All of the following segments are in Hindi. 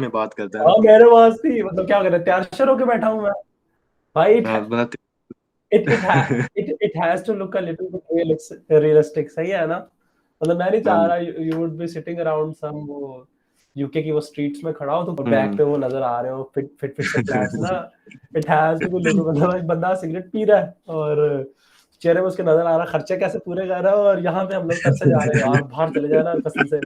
में बात करता है हाँ ना। मेरे पास थी, मतलब क्या करे, तैयार होके बैठा हूँ मैं भाई। हाँ बनाते। It it it has to look a little bit realistic, सही है ना। मतलब मैं नहीं हाँ चाह जी। रहा you would be sitting around some वो यूके की वो स्ट्रीट्स में खड़ा हो तो बैक हम्म। पे वो नजर आ रहे हो फिट फिट फिट से फ्लैट्स ना। इट हैज टू लुक, मतलब एक बंदा सिगरेट पी रहा है और चेहरे में उसके नजर आ रहा है खर्चे कैसे पूरे कर रहा है, और यहाँ पे हम लोग तरसे जा रहे हैं यार बाहर चले जाए ना कसम से।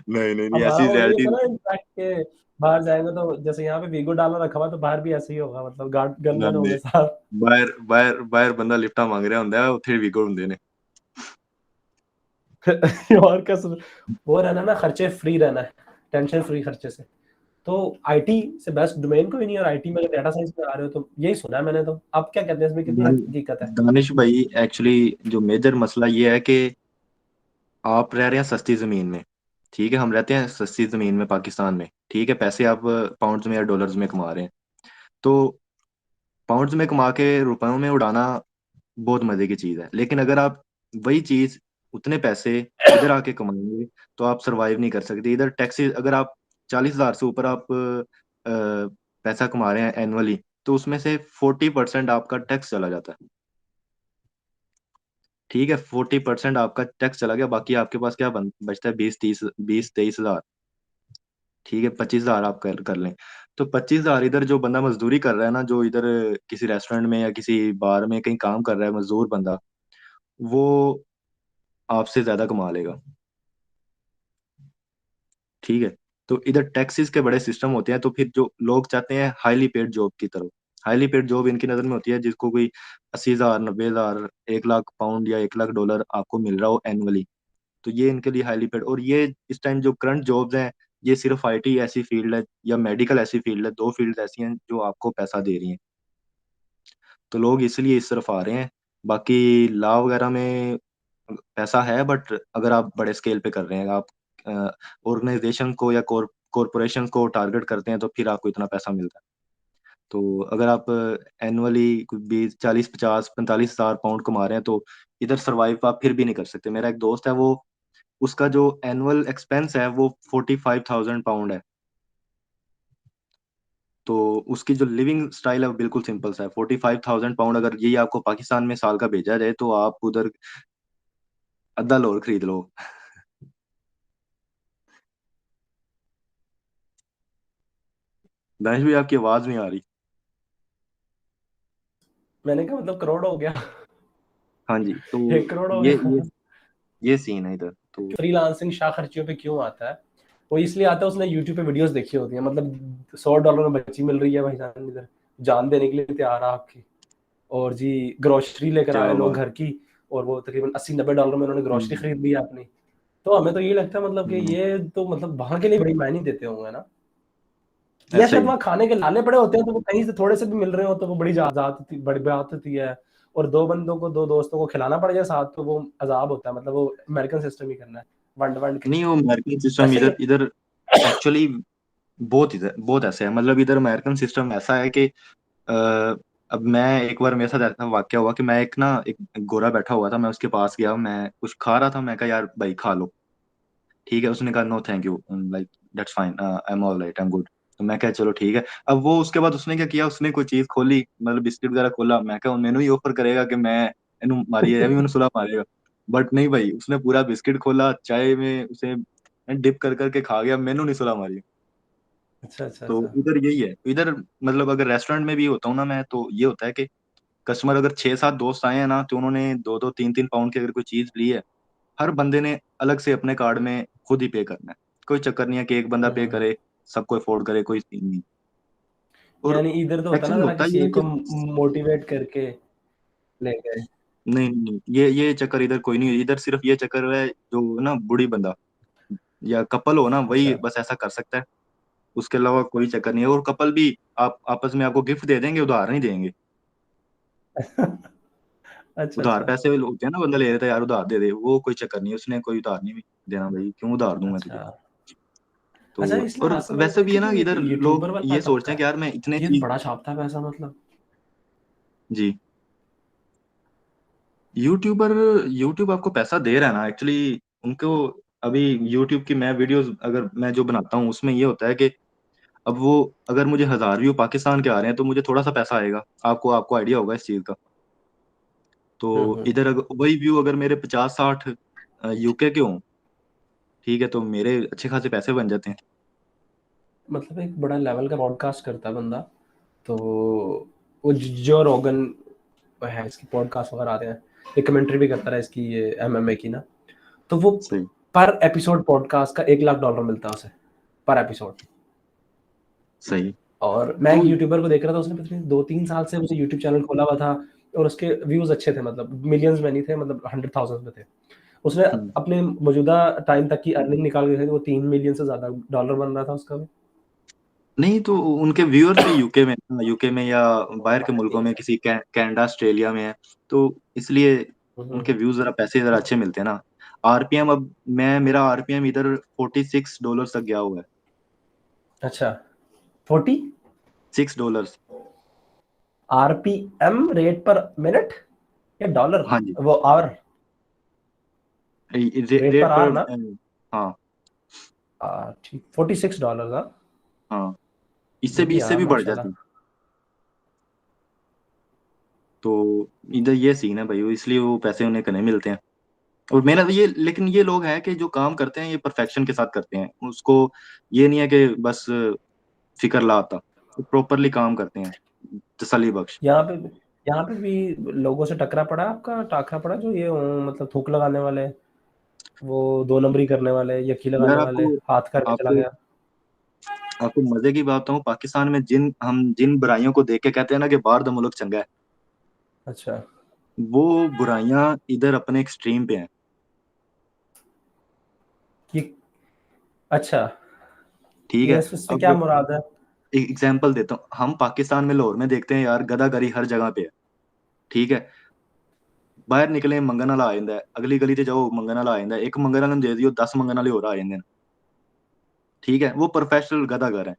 नहीं नहीं नहीं, हमारा ऐसी वो नहीं रियलिटी। होता ना इम्पैक्ट के, बाहर जाएंगे तो जैसे यहाँ पे वीगो डाला रखा हुआ तो बाहर भी ऐसे ही होगा, मतलब गार्ड गनमैन नहीं, होंगे साथ। बाहर बाहर बाहर बंदा लिफ्टा मांग रहा ਹੁੰਦਾ है, ਉੱਥੇ ਵੀ ਹੁੰਦੇ ਨੇ। और क्या वो रहना ना, खर्चे फ्री रहना है, टेंशन फ्री खर्चे से। तो आईटी से बेस्ट डोमेन कोई नहीं है, और आईटी में अगर डाटा साइंस में आ रहे हो तो यही सुना है मैंने। तो आप क्या कहते हैं इसमें कितनी हकीकत है? दानिश भाई, एक्चुअली जो मेजर मसला ये है कि आप रह रहे हैं सस्ती जमीन में। ठीक है, हम रहते हैं सस्ती जमीन में पाकिस्तान में। ठीक है, पैसे आप पाउंड्स में या डॉलर्स में कमा रहे हैं। तो पाउंड्स में कमा के रुपयों में उड़ाना बहुत मजे की चीज है, लेकिन अगर आप वही चीज उतने पैसे इधर आके कमाएंगे तो आप सरवाइव नहीं कर सकते। इधर टैक्सेस, अगर आप 40,000 से ऊपर आप पैसा कमा रहे हैं एनुअली, तो उसमें से 40% आपका टैक्स चला जाता है। ठीक है, 40% आपका टैक्स चला गया, बाकी आपके पास क्या बचता है? 20-23 हजार। ठीक है, 25,000 आप कर लें। तो 25,000 इधर जो बंदा मजदूरी कर रहा है ना, जो इधर किसी रेस्टोरेंट में या किसी बार में कहीं काम कर रहा है, मजदूर बंदा, वो आपसे ज्यादा कमा लेगा। ठीक है। तो इधर टैक्सेस के बड़े सिस्टम होते हैं, तो फिर जो लोग चाहते हैं हाईली पेड जॉब की तरफ। हाईली पेड जॉब इनकी नज़र में होती है जिसको कोई 80,000, 90,000, 1 लाख पाउंड या 1 लाख डॉलर आपको मिल रहा हो एनुअली। तो ये इनके लिए हाईली पेड। और ये इस टाइम जो करंट जॉब्स हैं, ये सिर्फ आईटी ऐसी फील्ड है या मेडिकल ऐसी फील्ड है, दो फील्ड ऐसी हैं जो आपको पैसा दे रही हैं। तो लोग इसलिए इस तरफ आ रहे हैं। बाकी लॉ वगैरह में पैसा है, बट अगर आप बड़े स्केल पे कर रहे हैं, आप ऑर्गेनाइजेशन को या कॉरपोरेशन को टारगेट करते हैं, तो फिर आपको इतना पैसा मिलता है। तो अगर आप एनुअली 20, 40, 50, 45,000 पाउंड कमा रहे हैं, तो इधर सरवाइव आप फिर भी नहीं कर सकते। मेरा एक दोस्त है, वो उसका जो एनुअल एक्सपेंस है वो 45,000 पाउंड है। तो उसकी जो लिविंग स्टाइल है वो बिल्कुल सिंपल सा है। 45,000 पाउंड अगर यही आपको पाकिस्तान में साल का भेजा जाए, तो आप उधर अद्धा लोर खरीद लो। दानिश भी, आपकी आवाज नहीं आ रही। मैंने कहा मतलब करोड़ हो गया। हाँ जी। तो 1 करोड़ हो ये गया। ये ये सीन है इधर तो। फ्रीलांसिंग शाह खर्चियों पे क्यों आता है? वो इसलिए आता है, उसने यूट्यूब पे वीडियोस देखी होती है, मतलब $100 में बच्ची मिल रही है भाई जान, इधर जान देने के लिए तैयार है आपकी। और जी ग्रोसरी लेकर आ क्या रहे हैं लोग बात। घर की, और वो तकरीबन $80-90 में उन्होंने ग्रोसरी हम्म, खरीद ली है अपनी। तो हमें तो ये लगता है मतलब कि हम्म, ये तो मतलब वहां के लिए बड़ी मायने देते होंगे ना, या ऐसा शायद ही। वहाँ खाने के लाले पड़े होते हैं तो वो कहीं से थोड़े से भी मिल रहे हो तो वो बड़ी जात होती, बड़ी बात होती है। और दो बंदों को, दो दोस्तों को खिलाना पड़ जाए साथ तो वो अजाब होता है, मतलब वो अमेरिकन सिस्टम ही करना है, वंड वंड के। नहीं, वो अमेरिकन सिस्टम ऐसे ही इधर इधर एक्चुअली बहुत इधर बहुत ऐसे है। मतलब इधर अमेरिकन सिस्टम ऐसा है कि अ, अब मैं एक बार मेरे साथ ऐसा वाक्य हुआ कि मैं एक गोरा बैठा हुआ था, मैं उसके पास गया, मैं कुछ खा रहा था, मैं कहा यार भाई खा लो। ठीक है, उसने कहा no thank you, like that's fine, I am all right, I am good. तो मैं कहा चलो ठीक है। अब वो उसके बाद उसने क्या किया, उसने कोई चीज खोली, मतलब बिस्किट वगैरह खोला, मैं कहा मैंने ही ऑफर करेगा कि मैं इन्हू मारी है, या भी मैंने सुला मारेगा। बट नहीं भाई, उसने पूरा बिस्किट खोला, चाय में उसे डिप कर करके खा गया, मैंने नहीं सुला मारी। अच्छा अच्छा तो अच्छा। इधर यही है इधर। मतलब अगर रेस्टोरेंट में भी होता हूँ ना मैं, तो ये होता है कि कस्टमर अगर 6-7 दोस्त आए हैं ना, तो उन्होंने 2-2, 3-3 पाउंड की अगर कोई चीज ली है, हर बंदे ने अलग से अपने कार्ड में खुद ही पे करना है। कोई चक्कर नहीं है कि एक बंदा पे हम्म। करे, सबको अफोर्ड करे, कोई सीन नहीं। और यानी इधर तो होता है ना एक्चुअली जरा होता किसी ही है एक कि को मोटिवेट करके ले गए। नहीं नहीं नहीं, ये चक्कर इधर कोई नहीं है। इधर सिर्फ ये चक्कर है जो ना बूढ़ी बंदा या कपल हो ना, वही अच्छा बस ऐसा कर सकता है। उसके अलावा कोई चक्कर नहीं है। और कपल भी आप आपस में आपको गिफ्ट दे देंगे, उधार नहीं देंगे। अच्छा उधार अच्छा पैसे होते हैं ना, बंदा ले लेता है यार उधार दे दे, वो कोई चक्कर नहीं है, उसने कोई उधार नहीं देना भाई, क्यों उधार दूं मैं तुझे। अच्छा। तो अच्छा इसलिए और आजकल मैंने वैसे भी देखी है ना, जो इधर यूट्यूबर लोग वाला ये सोचते तबका हैं कि है, यार मैं इतने ये तो चीज। बड़ा छापता है पैसा मतलब। जी। यूट्यूबर यूट्यूब आपको पैसा दे रहा है ना एक्चुअली। उनको अभी यूट्यूब की मैं वीडियोस अगर मैं जो बनाता हूँ उसमें ये होता है कि अब वो अगर मुझे 1000 व्यू पाकिस्तान के आ रहे हैं तो मुझे थोड़ा सा पैसा आएगा, आपको आपको आइडिया होगा इस चीज का। तो हम्म। इधर अगर वही व्यू अगर मेरे 50-60 यूके के हों, ठीक है, तो मेरे अच्छे खासे पैसे बन जाते हैं। मतलब एक बड़ा लेवल का पॉडकास्ट करता है बंदा, तो वो जो रोगन है, इसकी पॉडकास्ट वगैरह आते हैं, एक कमेंट्री भी करता है इसकी, ये एमएमए की ना, तो वो सही। पर एपिसोड पॉडकास्ट का $1 लाख मिलता है उसे, पर एपिसोड। सही। और मैं तो एक यूट्यूबर को देख रहा था, उसने पता नहीं 2-3 साल से मुझे यूट्यूब चैनल खोला हुआ था, और उसके व्यूज अच्छे थे, मतलब मिलियंस में नहीं थे, मतलब 100,000 में थे। उसने हम्म, अपने मौजूदा टाइम तक की अर्निंग निकाल के, वो 3 मिलियन से ज्यादा डॉलर बन रहा था उसका भी। नहीं तो उनके व्यूअर्स भी यूके में या बाहर के मुल्कों में, किसी कनाडा ऑस्ट्रेलिया में है, तो इसलिए हम्म। उनके व्यूज जरा पैसे जरा अच्छे मिलते हैं ना। आरपीएम अब मैं मेरा आरपीएम इधर $46 तक गया हुआ है। अच्छा, 40 $6। आरपीएम, रेट पर मिनट या डॉलर? हाँ जी। वो आवर, रेट पर रेट आवर पर ना? हाँ। ठीक, $46 हाँ। हाँ, इससे भी बढ़िया इससे भी बढ़ माशाल्लाह। जाती। तो इधर ये सीन है भाई, इसलिए वो पैसे उन्हें करने मिलते हैं। और मेरा ये, लेकिन ये लोग हैं कि जो काम करते हैं ये परफेक्शन के साथ करते हैं, उसको ये नहीं है कि बस फिकर लाता, वो प्रॉपरली काम करते हैं, तसल्ली बख्श। यहाँ पे यहाँ पे भी लोगों से टकरा पड़ा, आपका टाकरा पड़ा, जो ये मतलब थूक लगाने वाले, वो 2 नंबरी करने वाले, यकी यार लगाने वाले, आपको हाथ करके चला आपको गया। आपको मजे की बात बताऊं, पाकिस्तान में जिन बुराइयों को देख के कहते हैं ना कि बाहर द मुल्क चंगा है, अच्छा, वो बुराइयां इधर अपने एक्सट्रीम पे हैं। ये अच्छा, ठीक ये है। इससे क्या अब मुराद है? एक एग्जांपल देता हूँ, हम पाकिस्तान में लाहौर में देखते हैं यार गदागरी हर जगह पे है, ठीक है। बाहर निकले मंगन वाला आ ਜਾਂਦਾ है, अगली गली ते जाओ मंगन वाला आ ਜਾਂਦਾ है, एक मंगन वाले ਨੂੰ दे दियो 10 मंगन वाले और आ ਜਾਂਦੇ ਨੇ, ठीक है, वो प्रोफेशनल गदागर है।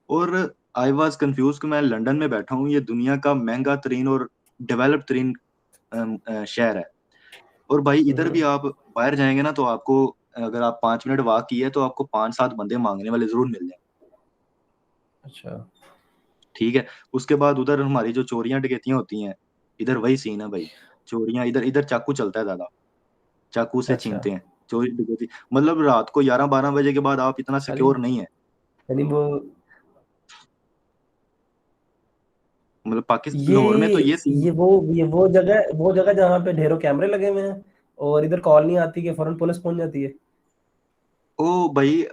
और आई वॉज कंफ्यूज कि मैं लंदन में बैठा हूँ, ये दुनिया का महंगा तरीन और डेवलप तरीन शहर है, और भाई इधर भी हम्म। आप बाहर जाएंगे ना तो आपको, अगर आप 5 मिनट वॉक किए तो आपको 5-7 बंदे मांगने वाले जरूर मिल जाए, अच्छा। ठीक है। उसके बाद उधर हमारी जो चोरियां डकैतियां होती हैं, इधर वही सीन है भाई। चोरियां इधर इधर चाकू चलता है ज्यादा, चाकू से अच्छा, छीनते हैं। चोरी डकैती मतलब रात को 11-12 बजे के बाद आप इतना यानी सिक्योर नहीं है। यानी वो मतलब पाकिस्तान ये लाहौर में तो ये सीन। ये वो जगह जहाँ पे ढेरों कैमरे लगे हुए हैं, और इधर कॉल नहीं आती कि फौरन पुलिस पहुंच जाती है। ओ भाई,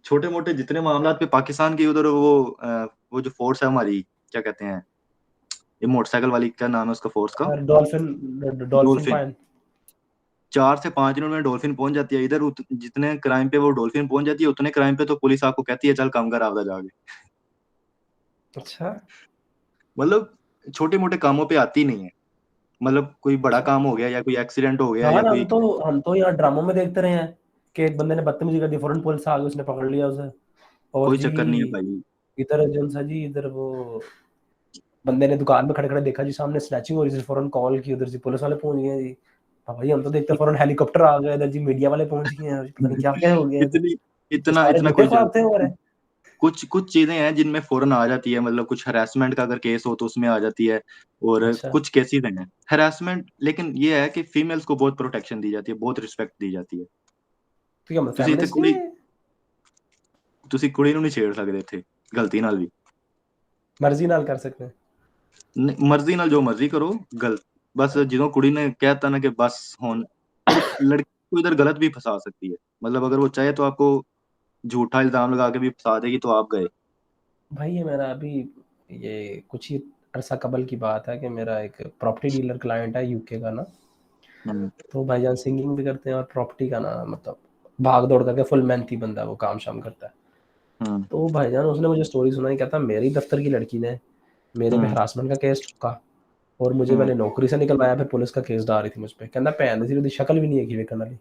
छोटे मोटे जितने मामलात पे पाकिस्तान की उधर वो जो फोर्स है हमारी, क्या कहते हैं, ये मोटरसाइकिल वाली, क्या नाम है उसका फोर्स का? और डॉल्फिन, डॉल्फिन डॉल्फिन। फाइन। 4 से 5 दिनों में डॉल्फिन पहुंच जाती है इधर, जितने क्राइम पे वो डॉल्फिन पहुंच जाती है उतने क्राइम पे तो पुलिस आपको कहती है चल काम कर आपदा जाके। अच्छा। मतलब छोटे मोटे कामों पे आती नहीं है, मतलब कोई बड़ा अच्छा, काम हो गया या कोई एक्सीडेंट हो गया या यार हम कोई, तो हम तो यहाँ ड्रामों में देखते रहे हैं कि एक बंदे ने बदतमीजी कर दी, फौरन पुलिस आ गई, उसने पकड़ लिया उसे। और कोई जी, चक्कर नहीं है भाई। इधर एजेंसा जी, इधर वो बंदे ने दुकान में खड़े खड़े देखा जी, सामने स्नैचिंग हो रही थी, फौरन कॉल की, उधर जी पुलिस वाले पहुंच गए जी। हाँ भाई, हम तो देखते फौरन हेलीकॉप्टर आ गए, इधर जी मीडिया वाले पहुंच गए हैं, पता नहीं क्या क्या हो गया इधर। इतनी तो इतना सारे इतना जूते कुछ ख्वाब थे जाता हमारे। है। कुछ कुछ चीजें हैं जिनमें फौरन आ जाती है, मतलब कुछ हरासमेंट का अगर केस हो तो उसमें आ जाती है। और अच्छा, कुछ केसेस हैं हरासमेंट, लेकिन ये है कि फीमेल्स को बहुत प्रोटेक्शन दी जाती है, बहुत रिस्पेक्ट दी जाती है। तो क्या मतलब ਤੁਸੀਂ ਇੱਥੇ फेमिनिस्ट ਕੁੜੀ नहीं है? ਤੁਸੀਂ ਕੁੜੀ ਨੂੰ ਨਹੀਂ ਛੇੜ ਸਕਦੇ ਇੱਥੇ ਗਲਤੀ ਨਾਲ ਵੀ। मर्जी नाल कर सकते हैं। ਮਰਜ਼ੀ ਨਾਲ ਜੋ ਮਰਜ਼ੀ ਕਰੋ, गलत बस ਜਦੋਂ कुड़ी ने कहता ना कि बस होन, और लड़की को इधर गलत भी फंसा सकती है, मतलब अगर वो चाहे तो आपको झूठा इल्जाम लगा के भी फंसा देगी तो आप गए। भाई ये मेरा अभी, ये कुछ ही अरसा कबल की बात है कि मेरा एक प्रॉपर्टी डीलर क्लाइंट है यूके का ना, हम्म। तो भाईजान सिंगिंग भी करते हैं और प्रॉपर्टी का ना, मतलब भाग दौड़ करके फुल मेहनती बंदा है, वो काम शाम करता है। हम्म। तो भाईजान उसने मुझे स्टोरी सुनाई, कहता मेरी दफ्तर की लड़की ने मेरे पे हम्म। हरासमेंट का केस ठोका, और मुझे हम्म। मैंने नौकरी से निकलवाया, फिर पुलिस का केस डाल रही थी मुझ पे, कहना भैन दी शक्ल भी नहीं है कि वेखन वाली।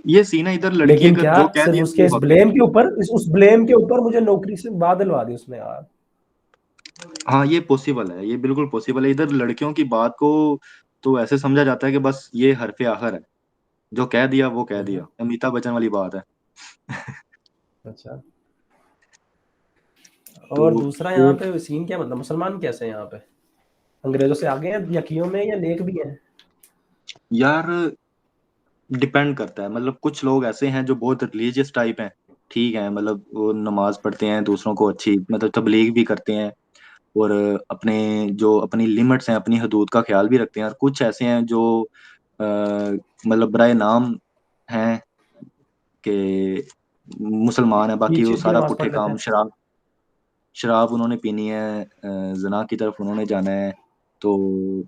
ये सीन है इधर, लड़की लेकिन अगर क्या, जो कह सिर्फ दिया उसके वो इस हक है। ब्लेम के ऊपर, उस ब्लेम के ऊपर मुझे नौकरी से बाद दिलवा दी उसने यार। हाँ ये पॉसिबल है, ये बिल्कुल पॉसिबल है, इधर लड़कियों की बात को तो ऐसे समझा जाता है कि बस ये हरफे आखिर है। जो कह दिया वो कह हम्म। दिया, अमिताभ बच्चन वाली बात है। अच्छा। तो और दूसरा यहाँ फिर पे सीन क्या, मतलब मुसलमान कैसे हैं यहाँ पे, अंग्रेजों से आगे हैं यकीयों में या नेक भी हैं? यार डिपेंड करता है, मतलब कुछ लोग ऐसे हैं जो बहुत रिलीजियस टाइप हैं, ठीक है, मतलब वो नमाज पढ़ते हैं, दूसरों को अच्छी मतलब तबलीग भी करते हैं, और अपने जो अपनी लिमिट्स हैं, अपनी हदूद का ख्याल भी रखते हैं। और कुछ ऐसे हैं जो मतलब बराए नाम हैं कि मुसलमान है, बाकी ईद वो ईद की सारा नमाज पुट्ठे पढ़ लेते काम, हैं। शराब शराब उन्होंने पीनी है, जना की तरफ उन्होंने जाना है, तो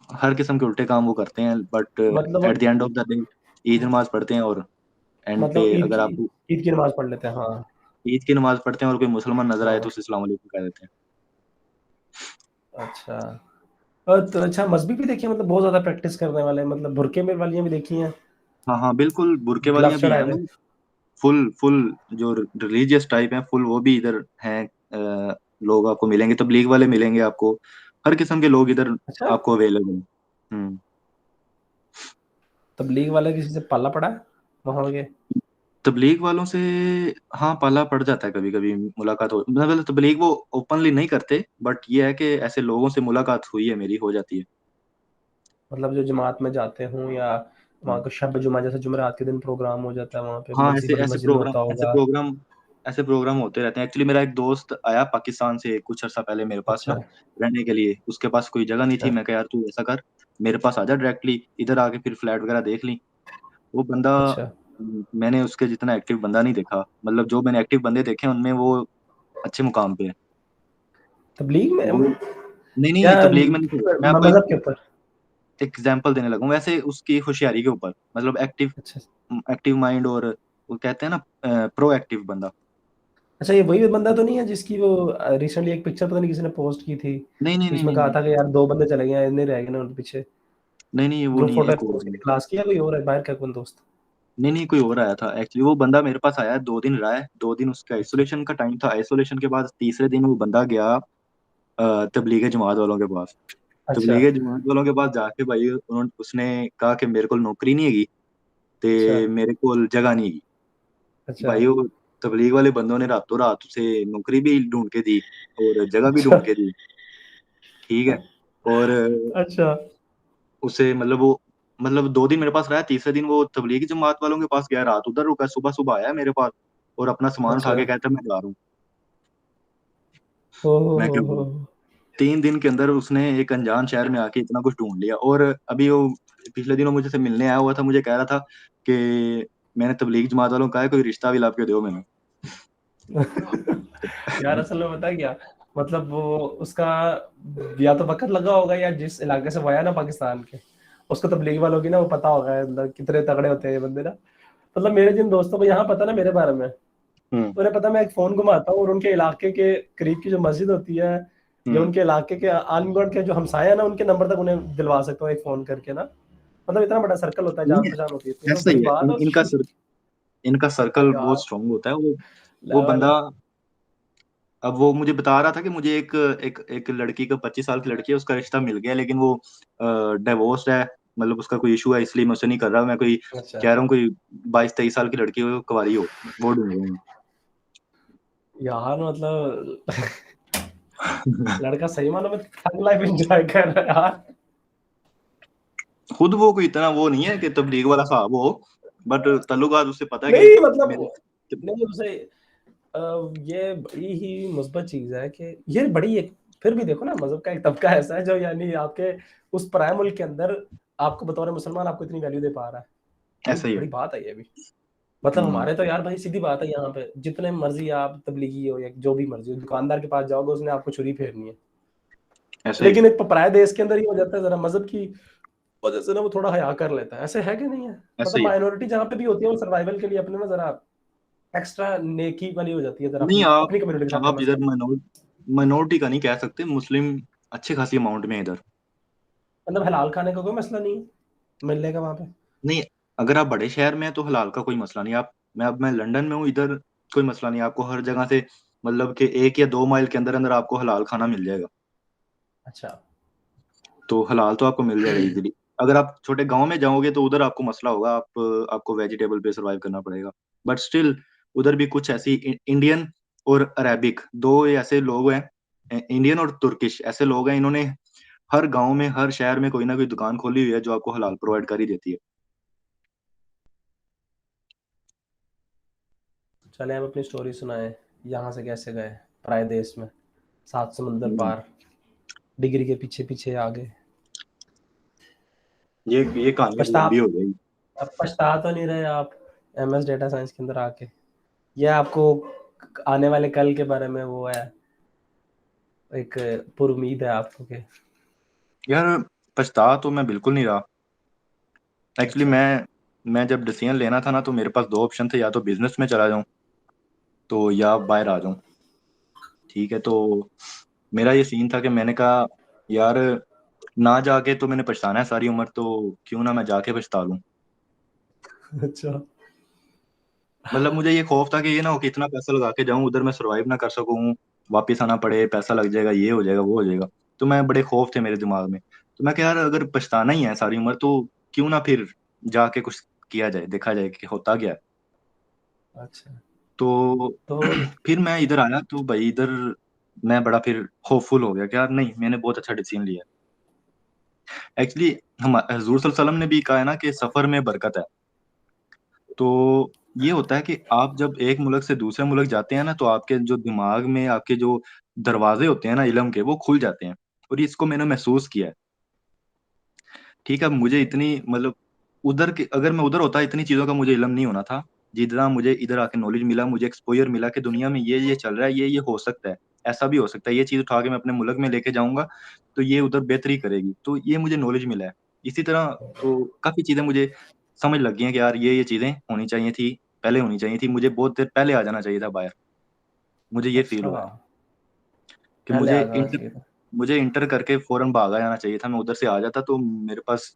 हर किस्म के उल्टे काम वो करते हैं, बट एट मतलब the end of the day Eid नमाज पढ़ते हैं, और एंड पे मतलब अगर आपको ईद की नमाज पढ़ लेते हैं, हाँ। ईद की नमाज पढ़ते हैं और कोई मुसलमान नजर आए तो हाँ। उसे अस्सलाम वालेकुम कह देते हैं। अच्छा। तो अच्छा, मस्जिद भी देखी है, मतलब बहुत ज्यादा प्रैक्टिस करने वाले, मतलब बुरके में वालियां भी देखी हैं, हाँ हाँ बिल्कुल, बुरके वालियां ग्लव्स भी हैं, चढ़ाए हुए। मतलब फुल फुल जो रिलीजियस टाइप हैं, फुल वो भी इधर हैं। लोग आपको मिलेंगे, तबलीग वाले मिलेंगे आपको, हर किस्म के लोग इधर अच्छा। आपको अवेलेबल हैं। हम्म। तबलीग वाले किसी से पाला पड़ा है वहां के? तबलीग वालों से हाँ पाला पड़ जाता है, कभी कभी मुलाकात हो, मतलब तबलीग वो ओपनली नहीं करते, बट ये है कि ऐसे लोगों से मुलाकात हुई है मेरी, हो जाती है। मतलब जो जमात में जाते हों, या वहाँ हम्म। का शब जुमा, जैसे जुमेरात के दिन प्रोग्राम हो जाता है वहाँ पे, हाँ मस्जिद ऐसे बड़ी ऐसे मस्जिद में प्रोग्राम होता ऐसे होगा। प्रोग्राम ऐसे प्रोग्राम होते रहते हैं। एक्चुअली मेरा एक दोस्त आया पाकिस्तान से कुछ अर्सा पहले मेरे पास ना, अच्छा। रहने के लिए, उसके पास कोई जगह नहीं थी। अच्छा। मैं कहा यार तू ऐसा कर, मेरे पास आ जा डायरेक्टली, इधर आके फिर फ्लैट वगैरह देख ली। वो बंदा, अच्छा। मैंने उसके जितना एक्टिव बंदा नहीं देखा, मतलब जो मैंने एक्टिव बंदे देखे हैं उनमें वो अच्छे मुकाम पे है। तबलीग में वो नहीं नहीं, या तबलीग में नहीं, मैं आपको मजहब के ऊपर? एग्जाम्पल देने लगा हूँ, वैसे उसकी होशियारी के ऊपर, मतलब एक्टिव अच्छा। एक्टिव माइंड, और वो कहते हैं ना प्रोएक्टिव बंदा। अच्छा, ये वही बंदा तो नहीं है जिसकी वो रिसेंटली एक पिक्चर पता नहीं किसी ने पोस्ट की थी, नहीं नहीं नहीं जिसमें नहीं कहा नहीं था कि यार दो बंदे चले गए, इतने रह गए ना उनके पीछे? नहीं नहीं, ये वो ग्रुप नहीं है, फोटो एक और पोस्ट की बंदा। थी, क्लास की, या कोई और है बाहर का कौन दोस्त? नहीं नहीं, कोई और आया था एक्चुअली। वो बंदा मेरे पास आया, 2 दिन रहा है, 2 दिन उसका अच्छा। आइसोलेशन का टाइम था। आइसोलेशन के बाद तीसरे दिन वो बंदा गया तबलीग जमात वालों के पास। अच्छा। तबलीग जमात वालों के पास जाके भाई उन्होंने उसने कहा कि मेरे को नौकरी नहीं हैगी, अच्छा। ते मेरे को जगह नहीं हैगी। अच्छा। भाई वो तबलीग वाले बंदों ने रातों रात उसे नौकरी भी ढूंढ के दी और जगह भी अच्छा। ढूंढ के दी, ठीक है। और अच्छा। उसे मतलब वो मतलब 2 दिन मेरे पास रहा, तीसरे दिन वो तबलीगी जमात वालों के पास गया, रात उधर रुका, सुबह सुबह आया मेरे पास और अपना सामान उठा अच्छा। के कहता मैं जा रहा हूँ। ओ मैं क्यों हो। बोलूं? 3 दिन के अंदर उसने एक अनजान शहर में आके इतना कुछ ढूंढ लिया। और अभी वो पिछले दिनों मुझे से मिलने आया हुआ था, मुझे कह रहा था कि मैंने तबलीग जमात वालों को कहा है कोई रिश्ता भी ला के दो मैंने। यार असल में पता है क्या, मतलब वो उसका या तो वक्त लगा होगा, या जिस इलाके से वो आया ना पाकिस्तान के, उसको तबलीग वालों की ना वो पता होगा अंदर कितने तगड़े होते हैं ये बंदे ना। मतलब मेरे जिन दोस्तों को यहाँ पता ना मेरे बारे में, हम्म उन्हें पता मैं एक फोन घुमाता हूँ और उनके इलाके के करीब की जो मस्जिद होती है, या हम्म। उनके इलाके के आलमगढ़ के जो हमसाए हैं ना, उनके नंबर तक उन्हें दिलवा सकता हूँ एक फोन करके ना। मतलब इतना बड़ा सर्कल होता है, जान नहीं पहचान होती है, तो ऐसा बड़ी ही है, बात है। इनका सर्कल बहुत यार स्ट्रांग होता है। वो लेवल बंदा, है। अब वो मुझे बता रहा था कि मुझे एक लड़की का 25 साल की लड़की है, उसका रिश्ता मिल गया, लेकिन वो डिवोर्स्ड है, मतलब उसका कोई इशू है, इसलिए मैं उससे नहीं कर रहा। मैं कोई अच्छा। कह रहा हूँ कोई 22-23 साल की लड़की हो, कुंवारी हो, वो ढूंढ रहा हूँ यार मतलब मैं। लड़का सही मानो में थग लाइफ एंजॉय कर रहा है यार। खुद वो कोई इतना वो नहीं है कि तबलीग वाला साहब हो, बट तल्लुकात उससे पता है कि नहीं मतलब, मेरे। नहीं उसे अ, ये बड़ी ही मुस्बत चीज है कि ये बड़ी एक, फिर भी देखो ना, मजहब का एक तबका ऐसा है जो यानी आपके उस पराये मुल्क के अंदर आपको बतौर मुसलमान आपको इतनी वैल्यू दे पा रहा है। बड़ी ऐसा ही है। बड़ी बात है ये भी। मतलब हम्म। हमारे तो यार भाई सीधी बात है, यहाँ पे जितने मर्जी आप तबलीगी हो या जो भी मर्जी हो, दुकानदार के पास जाओगे उसने आपको छुरी फेरनी है। ऐसा ही है। लेकिन एक पराये देश के अंदर ये हो जाता है, जरा मजहब की वजह से ना वो थोड़ा हया कर लेता है। ऐसे है कि नहीं है? ऐसा मतलब ही है। माइनॉरिटी जहाँ पे भी होती है वो सर्वाइवल के लिए अपने ना जरा एक्स्ट्रा नेकी वाली हो जाती है, जरा नहीं अपनी अपनी कम्युनिटी के साथ आप फेमस इधर करने। माइनॉरिटी का नहीं कह सकते, मुस्लिम अच्छे खासी अमाउंट में है इधर। मतलब हलाल खाने का कोई मसला नहीं है मिलने का वहां पे? नहीं, अगर आप बड़े शहर में हैं तो हलाल का कोई मसला नहीं। आप मैं लंदन में हूँ, इधर कोई मसला नहीं, आपको हर जगह से मतलब कि 1 या 2 माइल के अंदर अंदर आपको हलाल खाना मिल जाएगा। अच्छा। तो हलाल तो आपको मिल जाएगा इजीली। अगर आप छोटे गांव में जाओगे तो उधर आपको मसला होगा, आपको वेजिटेबल पे सरवाइव करना पड़ेगा। बट स्टिल उधर भी कुछ ऐसी इंडियन और अरेबिक दो ऐसे लोग हैं, इंडियन और तुर्किश ऐसे लोग हैं, इन्होंने हर गांव में हर शहर में कोई ना कोई दुकान खोली हुई है जो आपको हलाल प्रोवाइड कर ही देती है। चले आप अपनी स्टोरी सुनाए, यहाँ से कैसे गए पराए देश में, 7 समुंदर हम्म। पार, डिग्री के पीछे पीछे आ गए। ये कहानी पछता लंबी हो गई। अब पछता तो नहीं रहे आप एमएस डेटा साइंस के अंदर आके? या आपको आने वाले कल के बारे में वो है, एक पुरुमीद है आपको के? यार पछता तो मैं बिल्कुल नहीं रहा। एक्चुअली अच्छा। मैं जब डिसीजन लेना था ना, तो मेरे पास दो ऑप्शन थे, या तो बिजनेस में चला जाऊं तो या बाहर आ जाऊं। ठीक है, तो मेरा ये सीन था कि मैंने कहा यार ना जाके तो मैंने पछताना है सारी उम्र, तो क्यों ना मैं जाके पछता लूं। अच्छा। मतलब मुझे ये खौफ था कि ये ना हो कि इतना पैसा लगा के जाऊं उधर मैं सरवाइव ना कर सकूं, वापस आना पड़े, पैसा लग जाएगा, ये हो जाएगा वो हो जाएगा। तो मैं बड़े खौफ थे मेरे दिमाग में। तो मैं कहा यार अगर पछताना ही है सारी उम्र तो क्यों ना फिर जाके कुछ किया जाए, देखा जाए कि होता क्या है। अच्छा। तो तो फिर मैं इधर आया तो भाई इधर मैं बड़ा फिर होपफुल हो गया कि यार नहीं मैंने बहुत अच्छा डिसीजन लिया। एक्चुअली हम हजूर सल्लल्लाहु अलैहि वसल्लम ने भी कहा है ना कि सफर में बरकत है। तो ये होता है कि आप जब एक मुल्क से दूसरे मुल्क जाते हैं ना, तो आपके जो दिमाग में आपके जो दरवाजे होते हैं ना इल्म के, वो खुल जाते हैं। और इसको मैंने महसूस किया है। ठीक है, मुझे इतनी मतलब उधर के अगर मैं उधर होता इतनी चीज़ों का मुझे इल्म नहीं होना था जितना मुझे इधर आके नॉलेज मिला, मुझे एक्सपोजर मिला कि दुनिया में ये चल रहा है, ये हो सकता है, ऐसा भी हो सकता है, ये चीज़ उठा के मैं अपने मुल्क में लेके जाऊंगा तो ये उधर बेहतरी करेगी, तो ये मुझे नॉलेज मिला है। इसी तरह तो काफ़ी चीज़ें मुझे समझ लग गई हैं कि यार ये चीज़ें होनी चाहिए थी, पहले होनी चाहिए थी, मुझे बहुत देर पहले आ जाना चाहिए था बाहर। मुझे ये फील अच्छा, हुआ है कि पहले आ जाना चाहिए था। मुझे इंटर करके फौरन भागा जाना चाहिए था। मैं उधर से आ जाता तो मेरे पास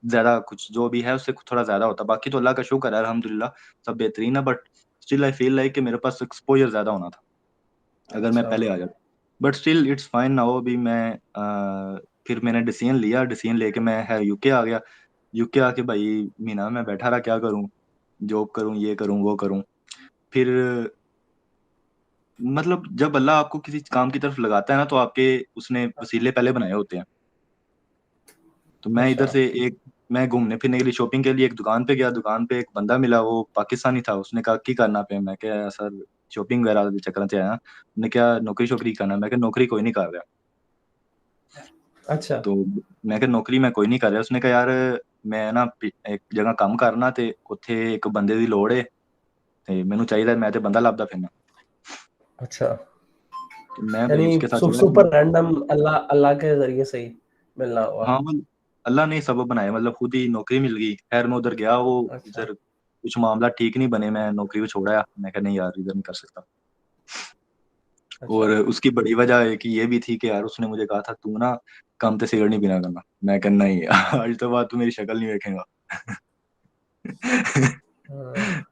ज्यादा कुछ जो भी है उससे थोड़ा ज्यादा होता। बाकी तो अल्लाह का शुक्र है, अल्हम्दुलिल्लाह सब बेहतरीन है। But still I feel like कि मेरे पास एक्सपोजर ज्यादा होना था अगर मैं अच्छा। पहले आ जाता। But still it's fine now. अभी मैं फिर मैंने डिसीजन लिया, डिसीजन लेके मैं है यूके आ गया। यूके आके भाई महीना मैं बैठा रहा, क्या करूं, जॉब करूं, ये करूं वो करूं। फिर मतलब जब अल्लाह आपको किसी काम की तरफ लगाता है ना, तो आपके उसने वसीले पहले बनाए होते हैं। तो मैं इधर अच्छा। से एक मैं घूमने फिरने के लिए शॉपिंग के लिए एक दुकान पे गया। दुकान पे एक बंदा मिला, वो पाकिस्तानी था। उसने कहा की करना पे, मैं क्या सर शॉपिंग वगैरह के चक्कर से आया। उसने क्या नौकरी शोकरी करना, मैं क्या नौकरी कोई नहीं कर रहा। अच्छा। तो मैं क्या नौकरी मैं कोई नहीं कर रहा। उसने कहा यार मैं ना एक जगह काम करना ਤੇ ਉੱਥੇ ਇੱਕ ਬੰਦੇ ਦੀ ਲੋੜ ਏ ਤੇ ਮੈਨੂੰ ਚਾਹੀਦਾ, ਮੈਂ ਤੇ ਬੰਦਾ ਲੱਭਦਾ ਫਿਰਨਾ। अच्छा। तो मैं भाई यानी उसके साथ चला गया। सुपर रैंडम, अल्लाह अल्लाह के जरिए से ही मिलना हुआ। हाँ वो अल्लाह ने सबब बनाया, मतलब खुद ही नौकरी मिल गई। खैर मैं उधर गया, वो अच्छा। उधर कुछ मामला ठीक नहीं बने, मैं नौकरी को छोड़ा। मैं कहा नहीं यार इधर नहीं कर सकता। अच्छा। और उसकी बड़ी वजह एक ये भी थी कि यार उसने मुझे कहा था तू ना कम ते सिगरेट नहीं पीना करना। मैं कहना नहीं आज तो बाद तू मेरी शक्ल नहीं देखेगा। हाँ।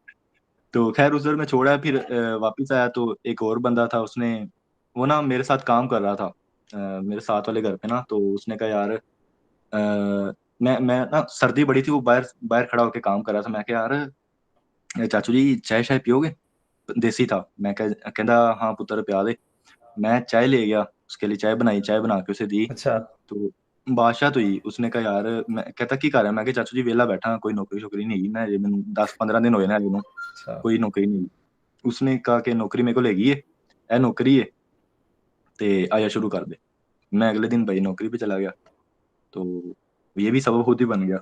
तो खैर उधर मैं छोड़ा। फिर वापिस आया तो एक और बंदा था, उसने वो ना मेरे साथ काम कर रहा था मेरे साथ वाले घर पे ना। तो उसने कहा यार मैं ना सर्दी बड़ी थी, वो बाहर बाहर खड़ा होकर काम कर रहा था। मैं कहा यार चाचू जी चाय शाय पियोगे। देसी था। मैं कह कहता हाँ पुत्र पिया दे। मैं चाय ले गया, उसके लिए चाय बनाई, चाय बना के उसे दी। अच्छा। तो बादशाह तो ही उसने कहा यार, मैं कहता की कर रहा है। मैं कहा चाचू जी वेला बैठा, कोई नौकरी शोकरी नहीं है मैं जे मैंने 10-15 दिन होए ना अजे नूं, अच्छा। कोई नौकरी नहीं। उसने कहा कि नौकरी मेरे को लेगी है, ए नौकरी है ते आया शुरू कर दे। मैं अगले दिन भाई नौकरी पे चला गया। तो ये भी सबब खुद ही बन गया।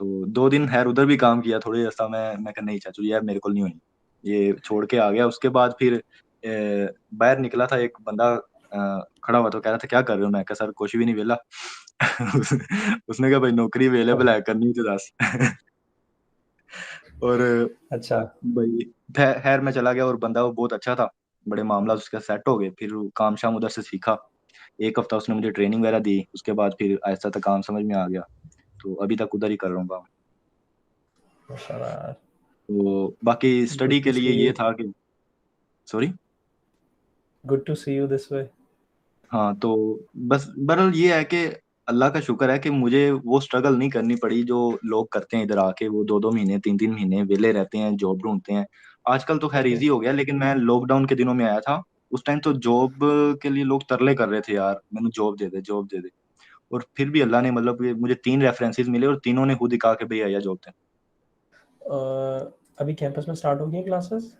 तो 2 दिन खैर उधर भी काम किया थोड़े ऐसा। मैं कहा नहीं चाचू यार मेरे को नहीं होनी, ये छोड़ के आ गया। उसके बाद फिर बाहर निकला था एक बंदा खड़ा हुआ तो कह रहा था क्या कर रहे हो। मैं कहा सर कुछ भी नहीं वेला। उसने कहा भाई नौकरी अवेलेबल है करनी तो दस। और अच्छा। भाई खैर मैं चला गया और बंदा वो बहुत अच्छा था, बड़े मामला उसका सेट हो गए। फिर वो काम शाम उधर से सीखा। 1 हफ्ता उसने मुझे ट्रेनिंग वगैरह दी, उसके बाद फिर आहिस्ता तक काम समझ में आ गया। तो अभी तक उधर ही कर रहा हूँ काम। माशाल्लाह। तो बाकी गुड स्टडी टू के लिए सी यू। ये था कि sorry. Good to see you this way. हाँ तो बस बहरहाल ये है कि अल्लाह का शुक्र है कि मुझे वो स्ट्रगल नहीं करनी पड़ी जो लोग करते हैं इधर आके, वो 2-2 महीने 3-3 महीने वेले रहते हैं, जॉब ढूंढते हैं। आजकल तो खैर हम्म। इजी हो गया, लेकिन मैं लॉकडाउन के दिनों में आया था। उस टाइम तो जॉब के लिए लोग तरले कर रहे थे, यार मैंने जॉब दे दे, जॉब दे दे। और फिर भी अल्लाह ने मतलब कि मुझे 3 रेफरेंसेस मिले और तीनों ने खुद ही कहा कि भैया यह जॉब थे। अभी कैंपस में स्टार्ट हो गई क्लासेस?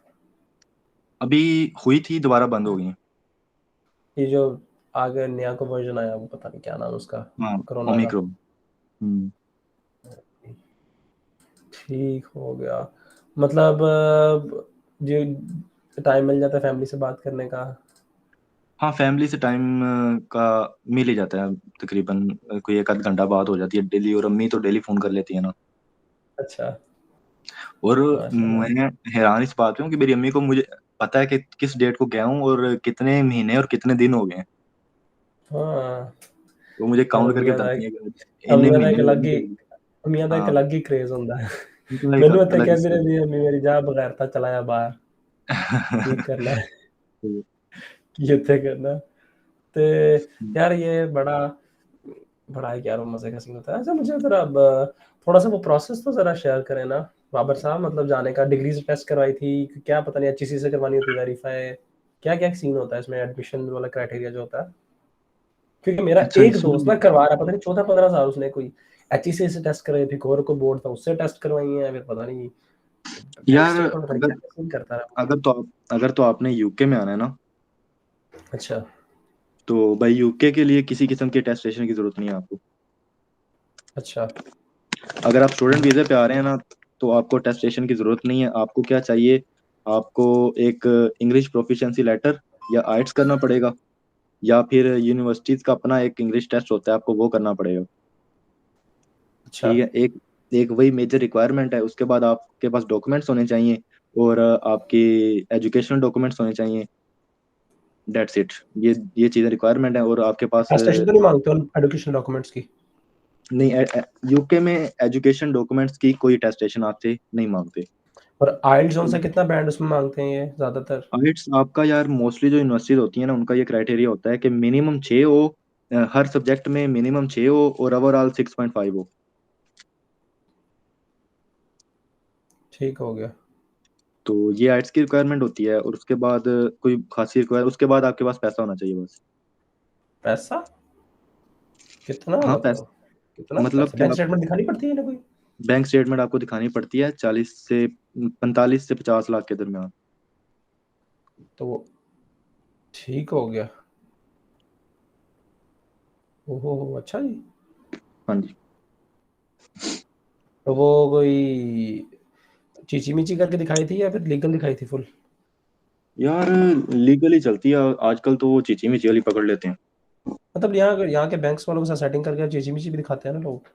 अभी हुई थी, दोबारा बंद हो गई। ये जो आगे नया को वर्जन आया, वो पता नहीं क्या नाम है उसका, हाँ, कोरोना का। ओमिक्रॉन। हम्म। ठीक हो गया। मतलब जो टाइम मिल जाता है फैमिली से बात करने का। हाँ, फैमिली से टाइम का मिल ही जाता है तकरीबन। कोई एक आध घंटा बात हो जाती है डेली, और अम्मी तो डेली फोन कर लेती है ना। अच्छा। और माशाल्लाह। मैं हैरान इस बात पे हूँ कि मेरी अम्मी को, मुझे पता है कि किस डेट को गया हूँ और कितने महीने और कितने दिन हो गए हैं। हाँ वो मुझे यार, काउंट करके अम्मियां दा बताती है कि इतने अम्मियां दा महीने एक हो अलग ही गए। अम्मियां दा एक हाँ, अलग ही क्रेज होता है। उनका एक मैनू इत्थे अलग ही कहती सीन रहती है अम्मी मेरी, जा बगैर था चलाया बाहर, की करना है, है। की उत्थे करना। ते यार ये बड़ा बड़ा ही यार मजे का सीन होता है। अच्छा मुझे जरा अब थोड़ा सा वो प्रोसेस तो जरा शेयर करें ना बाबर साहब, मतलब जाने का, डिग्री से टेस्ट करवाई थी क्या, पता नहीं HEC से करवानी होती वेरीफाई, क्या क्या सीन होता है इसमें, एडमिशन वाला क्राइटेरिया जो होता है? क्योंकि मेरा अच्छा, एक दोस्त इसमें ना करवा रहा, पता नहीं 14-15 साल उसने कोई HEC से टेस्ट करवाई, फिर और को बोर्ड था उससे टेस्ट करवाई है, फिर पता नहीं बैंक यार, स्टेटमेंट, पता नहीं अगर क्या क्या सीन करता रहा वो। अगर तो आपने यूके में आना है ना, अच्छा। तो भाई यूके के लिए किसी किस्म के टेस्टेशन की जरूरत नहीं है आपको। अच्छा। अगर आप स्टूडेंट वीज़े पे आ रहे हैं ना, तो आपको टेस्टेशन की ज़रूरत नहीं है। आपको क्या चाहिए, आपको एक इंग्लिश प्रोफिशिएंसी लेटर या आइट्स करना पड़ेगा, या फिर यूनिवर्सिटीज़ का अपना एक इंग्लिश टेस्ट होता है, आपको वो करना पड़ेगा। अच्छा। ठीक है, एक एक वही मेजर रिक्वायरमेंट है। उसके बाद आपके पास डॉक्यूमेंट्स होने चाहिए, और आपकी एजुकेशनल डॉक्यूमेंट्स होने चाहिए। That's it. ये चीज़ें रिक्वायरमेंट है, और आपके पास अटेस्टेशन तो नहीं मांगते उन एजुकेशन डॉक्यूमेंट्स की? नहीं, यूके में एजुकेशन डॉक्यूमेंट्स की कोई टेस्टेशन आपसे नहीं मांगते। और आइल्स जोन से कितना बैंड उसमें मांगते हैं ये ज्यादातर? आइट्स आपका यार, मोस्टली जो यूनिवर्सिटीज होती है ना, उनका ये क्राइटेरिया होता है कि मिनिमम 6 हो, हर सब्जेक्ट में मिनिमम 6 हो, और ओवरऑल 6.5 हो। ठीक हो गया। तो ये आइट्स की रिक्वायरमेंट होती है, और उसके बाद कोई खासी रिक्वायर, उसके बाद आपके पास पैसा होना चाहिए बस। पैसा कितना, हाँ, पैसा कितना मतलब पैसा, कि बैंक आप, स्टेटमेंट दिखानी पड़ती है ना कोई? बैंक स्टेटमेंट आपको दिखानी पड़ती है 45 से 50 लाख के दरमियान। तो वो ठीक हो गया। ओहो, अच्छा जी। हाँ जी। तो वो कोई चीची मीची करके दिखाई थी या फिर लीगल दिखाई थी फुल? यार, लीगली चलती है आजकल, तो वो चीची मिची वाली पकड़ लेते हैं। मतलब यहाँ के बैंक्स वालों के साथ सेटिंग करके चीची मीची भी दिखाते हैं ना लोग,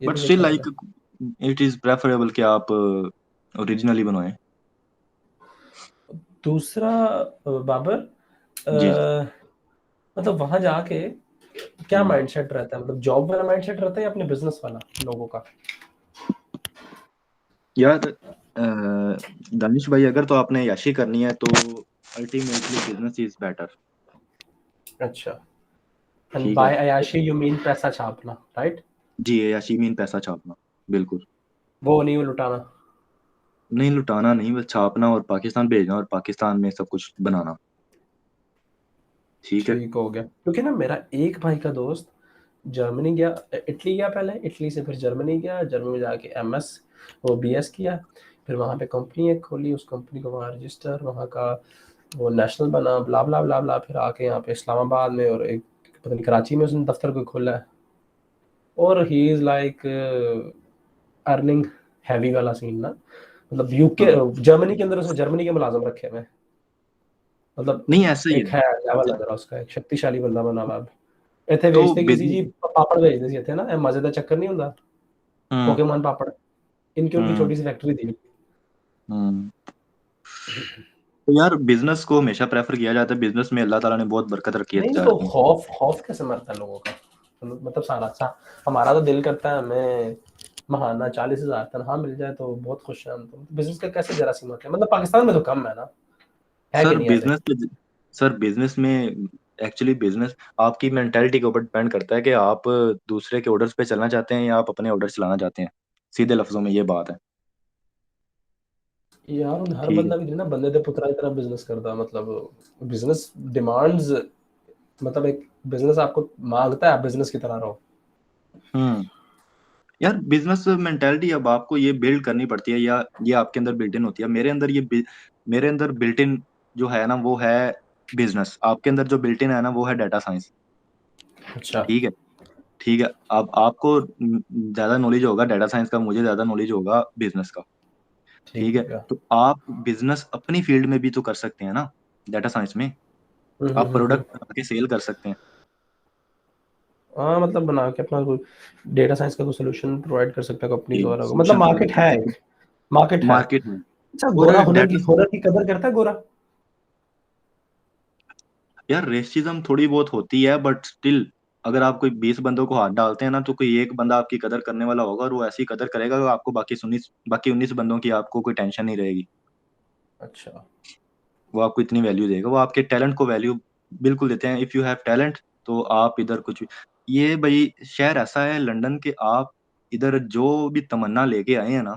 ये बट भी स्टिल देखा मैंने। लाइक, इट इज प्रेफरेबल कि आप ओरिजिनली बनवाएं। दूसरा बाबर, जी। मतलब वहां जाके क्या हम्म। माइंडसेट रहता है, मतलब जॉब वाला माइंडसेट रहता है या अपने बिजनेस वाला लोगों का? यार, दानिश भाई, अगर तो आपने याशी करनी है, तो अल्टीमेटली बिजनेस इज बेटर। अच्छा। एंड ठीक है। बाय अयाशी यू मीन पैसा छापना, राइट? जी, याशी मीन पैसा छापना, बिल्कुल। वो नहीं, वो लुटाना। नहीं, लुटाना नहीं, बस छापना और पाकिस्तान भेजना और पाकिस्तान में सब कुछ बनाना। ठीक है। ठीक हो गया, क्योंकि ना मेरा एक भाई का दोस्त जर्मनी गया, इटली गया पहले, इटली से फिर जर्मनी गया, जर्मनी में जाके MS वो BS किया, फिर वहाँ पे कंपनी एक खोली, उस कंपनी को वहाँ रजिस्टर, वहाँ का वो नेशनल बना, ब्ला ब्ला ब्ला ब्ला, फिर आके यहाँ पे इस्लामाबाद में और एक पता नहीं कराची में उसने दफ्तर को खोला है, और he is like earning heavy वाला सीन ना, मतलब यूके हाँ, जर्मनी के अंदर उसने जर्मनी के मुलाजम रखे हुए हैं, मतलब नहीं ऐसा ही एक है। है लेवल लग रहा उसका, एक शक्तिशाली बंदा बना हुआ है। ਇੱਥੇ तो ਵੇਚਦੇ ਕੀ ਸੀ ਜੀ, बिजनेस। पापड़ ਵੇਚਦੇ ਸੀ ਇੱਥੇ ना, ਇਹ मजे का चक्कर नहीं ਹੁੰਦਾ, हम्म। पोकेमॉन पापड़, इनकी उनकी हम्म। छोटी सी फैक्ट्री थी। हम्म। तो यार, बिजनेस को हमेशा प्रेफर किया जाता है। बिजनेस में अल्लाह ताला ने बहुत बरकत रखी है नहीं नहीं, तो तजारत में। खौफ खौफ कैसे मरता है लोगों का, मतलब सारा सा हमारा तो दिल करता है हमें महाना 40,000 तनख्वाह मिल जाए तो बहुत खुश हैं हम, तो बिजनेस का कैसे जरासीम होते हैं, मतलब पाकिस्तान में तो कम है ना, है कि सर नहीं ऐसे? बिजनेस सर बिजनेस में एक्चुअली बिजनेस आपकी मेंटेलिटी के ऊपर डिपेंड करता है कि आप दूसरे के ऑर्डर्स पे चलना चाहते हैं या आप अपने ऑर्डर चलाना चाहते हैं। सीधे लफ्जों में ये बात है। यार हूँ हर ठीक है। बंदा भी ना बंदे दे पुत्रा की तरह बिजनेस करता, मतलब बिजनेस डिमांड्स, मतलब एक बिजनेस आपको मांगता है बिजनेस की तरह रहो। हम्म। यार बिजनेस मेंटेलिटी अब आपको ये बिल्ड करनी पड़ती है, या ये आपके अंदर बिल्ट इन होती है। मेरे अंदर बिल्ट इन जो है ना वो है बिजनेस। आपके अंदर जो बिल्ट इन है ना वो है डाटा साइंस। अच्छा। ठीक है। ठीक है। अब आपको ज्यादा नॉलेज होगा डाटा साइंस का, मुझे ज्यादा नॉलेज होगा बिजनेस का। ठीक है। ठीक है। तो आप बिजनेस अपनी फील्ड में भी तो कर सकते हैं ना, डाटा साइंस में। आप हम्म। प्रोडक्ट बना के सेल कर सकते हैं। हाँ मतलब बना के अपना कोई डेटा साइंस का कोई सोल्यूशन प्रोवाइड कर सकता है कंपनी द्वारा, मतलब सोल्यूशन मार्केट प्रोवाइड कर है सकते एक, हैं मार्केट है। मार्केट में। अच्छा, और गोरा डाटा, हुनर की कदर करता है गोरा? यार रेसिज्म थोड़ी बहुत होती है बट स्टिल, अगर आप कोई 20 बंदों को हाथ डालते हैं ना तो कोई एक बंदा आपकी कदर करने वाला होगा, और वो ऐसी कदर करेगा कि आपको बाकी 19 बंदों की आपको कोई टेंशन नहीं रहेगी। अच्छा। वो आपको इतनी वैल्यू देगा, वो आपके टैलेंट को वैल्यू बिल्कुल देते हैं। इफ यू हैव टैलेंट तो आप इधर कुछ भी, ये भाई शहर ऐसा है लंदन के, आप इधर जो भी तमन्ना लेके आए हैं ना,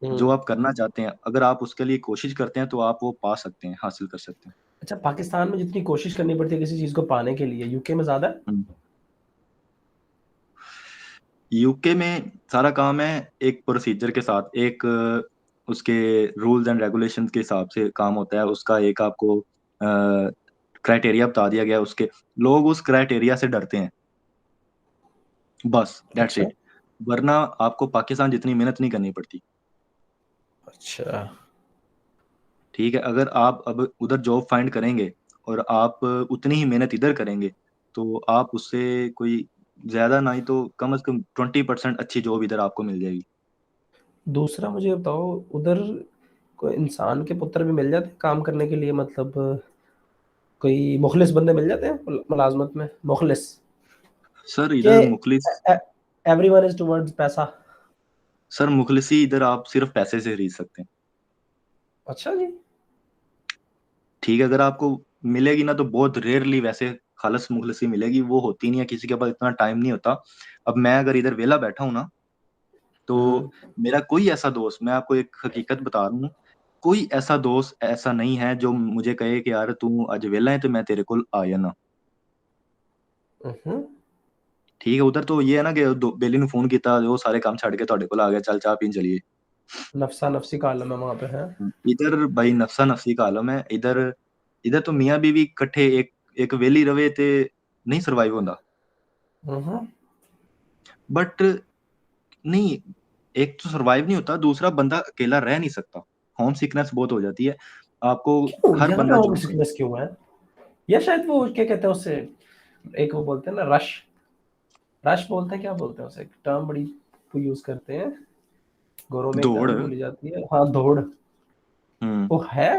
जो हम्म। आप करना चाहते हैं, अगर आप उसके लिए कोशिश करते हैं तो आप वो पा सकते हैं, हासिल कर सकते अच्छा, पाकिस्तान में जितनी कोशिश करनी पड़ती है किसी चीज को पाने के लिए, यूके में ज्यादा है? हैं। यूके में सारा काम है एक प्रोसीजर के साथ, एक उसके रूल्स एंड रेगुलेशंस के हिसाब से काम होता है। उसका एक आपको क्राइटेरिया बता दिया गया है, उसके लोग उस क्राइटेरिया से डरते हैं, बस दैट्स अच्छा। इट। वरना आपको पाकिस्तान जितनी मेहनत नहीं करनी पड़ती। अच्छा। ठीक है। अगर आप अब उधर जॉब फाइंड करेंगे और आप उतनी ही मेहनत इधर करेंगे तो आप उससे कोई ज्यादा नहीं तो कम से कम 20% अच्छी जॉब इधर आपको मिल जाएगी। दूसरा मुझे बताओ, उधर कोई इंसान के पुत्र भी मिल जाते हैं काम करने के लिए, मतलब कोई मुखलिस बंदे मिल जाते हैं मुलाजमत में, मुखलिस सर के इधर मुखलिस, एवरीवन इज टुवर्ड्स पैसा? सर मुखलिसी इधर आप सिर्फ पैसे से खरीद सकते हैं। अच्छा जी। ठीक है। अगर आपको मिलेगी ना तो बहुत रेयरली, वैसे खालस मुखलिसी मिलेगी, वो होती नहीं है, किसी के पास इतना टाइम नहीं होता। अब मैं अगर इधर वेला बैठा हूँ ना तो हम्म। मेरा कोई ऐसा दोस्त, मैं आपको एक हकीकत बता रहा हूँ, कोई ऐसा दोस्त ऐसा नहीं है जो मुझे कहे कि यार तू आज वेला है तो मैं तेरे को आ जाना। हम्म। ठीक है। उधर तो ये है ना कि बेली ने फोन किया, वो सारे काम छੱਡ के ਤੁਹਾਡੇ ਕੋਲ आ गया, चल चाह पीन चलिए। नफसा नफसी का आलम है वहां पे है। इधर भाई नफसा नफसी का आलम है इधर। इधर तो मियाँ बीवी इकट्ठे एक एक वेली रवे ते नहीं सरवाइव होता। हम्म। बट नहीं, एक तो सरवाइव नहीं होता, दूसरा बंदा अकेला रह नहीं सकता। होम सिकनेस बहुत हो जाती है आपको। क्यों हर यहाँ पे बंदा होम जो सिकनेस क्यों है? या शायद वो क्या कहते हैं उससे, एक वो बोलते हैं ना रश, रश बोलते हैं, क्या बोलते हैं उसे, एक टर्म बड़ी वो यूज करते हैं, गोरों में एक दौड़। टर्म बोली जाती है, हाँ दौड़। हम्म। वो है,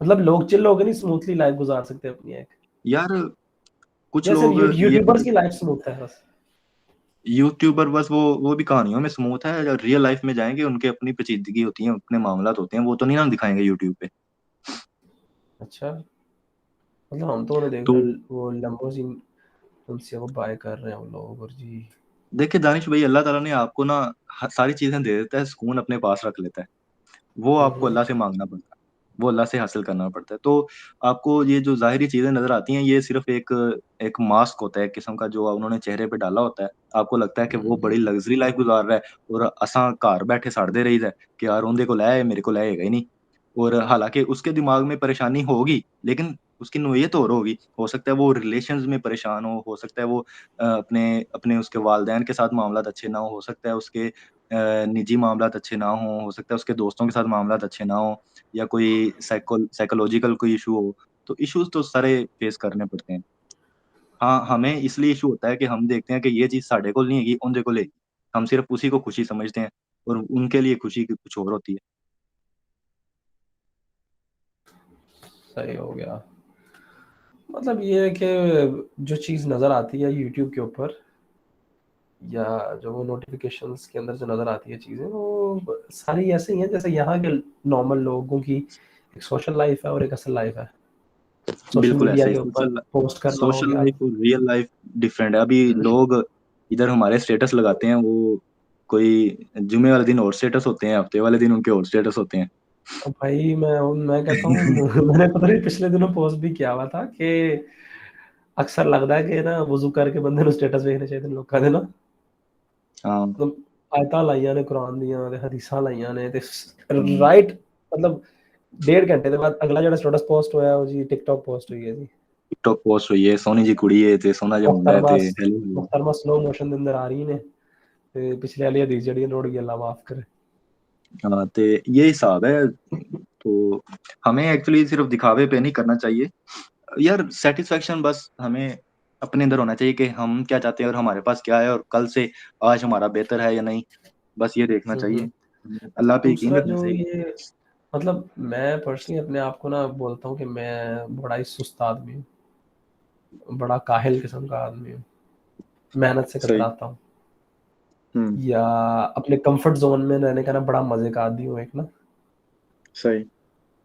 मतलब लोग चिल लोग नहीं स्मूथली लाइफ गुजार सकते अपनी एक, यार कुछ या सिर्फ लोग ये यूट्यूबर्स की लाइफ स्मूथ है बस? यूट्यूबर बस वो भी कहानियों में स्मूथ है, जो रियल लाइफ में जाएंगे उनके अपनी पेचीदगी होती है, अपने मामलात होते हैं, वो तो नहीं ना दिखाएंगे यूट्यूब पे। अच्छा, मतलब हम तो उन्हें देख तो रहे हैं वो लंबोर्गिनी उनसे वो बाय कर रहे हैं वो लोग, और जी। देखिए दानिश भाई, अल्लाह ताला ने आपको ना सारी चीजें दे देता है, सुकून अपने पास रख लेता है। वो आपको हम्म। अल्लाह से मांगना पड़ता है, वो अल्लाह से हासिल करना पड़ता है। तो आपको ये जो जाहिरी चीजें नजर आती हैं ये सिर्फ एक एक मास्क होता है एक किस्म का, जो उन्होंने चेहरे पे डाला होता है। आपको लगता है कि वो बड़ी लग्जरी लाइफ गुजार रहा है और असा घर बैठे सड़दे रही है कि यार उनके को लै मेरे को लएगा ही नहीं। और हालांकि उसके दिमाग में परेशानी होगी, लेकिन उसकी नोयत और होगी। हो सकता है वो रिलेशंस में परेशान हो सकता है वो अपने अपने उसके वालदैन के साथ मामलात अच्छे ना हो सकता है उसके निजी मामलात अच्छे ना हो सकता है उसके दोस्तों के साथ मामलात अच्छे ना हो, या कोई साइकोलॉजिकल कोई इशू हो। तो इश्यूज तो सारे फेस करने पड़ते हैं। हाँ, हमें इसलिए इशू होता है कि हम देखते हैं कि ये चीज़ साढ़े को नहीं हैगी, उनके को लेगी। हम सिर्फ उसी को खुशी समझते हैं और उनके लिए खुशी की कुछ और होती है। सही हो गया। मतलब ये है कि जो चीज़ नज़र आती है यूट्यूब के ऊपर, या जो वो नोटिफिकेशंस के अंदर जो नज़र आती है चीज़ें, वो सारी ऐसे ही हैं जैसे यहाँ के नॉर्मल लोगों की एक सोशल लाइफ है और एक असल लाइफ है। सोशल बिल्कुल मीडिया ऐसा ही। के ऊपर सोशल पोस्ट करना हो सोशल गया। लाइफ और रियल लाइफ डिफरेंट है। अभी लोग इधर हमारे स्टेटस लगाते हैं, वो कोई जुमे वाले दिन और स्टेटस होते हैं, हफ्ते वाले दिन उनके और स्टेटस होते हैं। तो भाई मैं कहता हूँ मैंने पता नहीं पिछले दिनों पोस्ट भी किया हुआ था कि अक्सर लगता है कि ना वज़ू करके बंदे ਨੂੰ स्टेटस ਵੇਖਣੇ ਚਾਹੀਦੇ ਨੇ ਲੋਕਾਂ ਦੇ ਨਾ। हाँ ਮਤਲਬ ਆਇਤਾਂ ਲਾਈਆਂ ਨੇ ਕੁਰਾਨ ਦੀਆਂ ਤੇ ਹਦੀਸਾਂ ਲਾਈਆਂ ਨੇ ਤੇ ਰਾਈਟ ਮਤਲਬ 1.5 ਘੰਟੇ ਦੇ ਬਾਅਦ ਅਗਲਾ ਜਿਹੜਾ ਸਟੇਟਸ ਪੋਸਟ ਹੋਇਆ ਉਹ ਜੀ ਟਿਕਟੌਕ ਪੋस्ट हुई है जी। टिकटॉक पोस्ट हुई है, सोनी जी कुड़ी है ते सोना जा मुंडा है ਮੁਹਤਰਮਾ ते हेलो। ਮੁਹਤਰਮਾ स्लो मोशन ਦੇ ਅੰਦਰ ਆ ਰਹੀ ਨੇ ਤੇ ਪਿਛਲੇ ਵਾਲੀ ਹਦੀਸ ਜਿਹੜੀ ਲੋੜ ਗਈ अल्लाह माफ करे। हाँ ते ये हिसाब है। तो हमें एक्चुअली सिर्फ दिखावे पे नहीं करना चाहिए यार। सेटिस्फेक्शन बस हमें अपने अंदर होना चाहिए कि हम क्या चाहते हैं और हमारे पास क्या है, और कल से आज हमारा बेहतर है या नहीं, बस ये देखना चाहिए। अल्लाह पे यकीन दूसरा रखना जो चाहिए। ये मतलब मैं पर्सनली अपने आप को ना बोलता हूँ कि मैं बड़ा ही सुस्त आदमी हूँ, बड़ा काहिल किस्म का आदमी हूँ, मेहनत से सही। कतराता हूँ हम्म। या अपने कंफर्ट जोन में रहने का ना बड़ा मजे का आदमी हूँ एक ना। सही।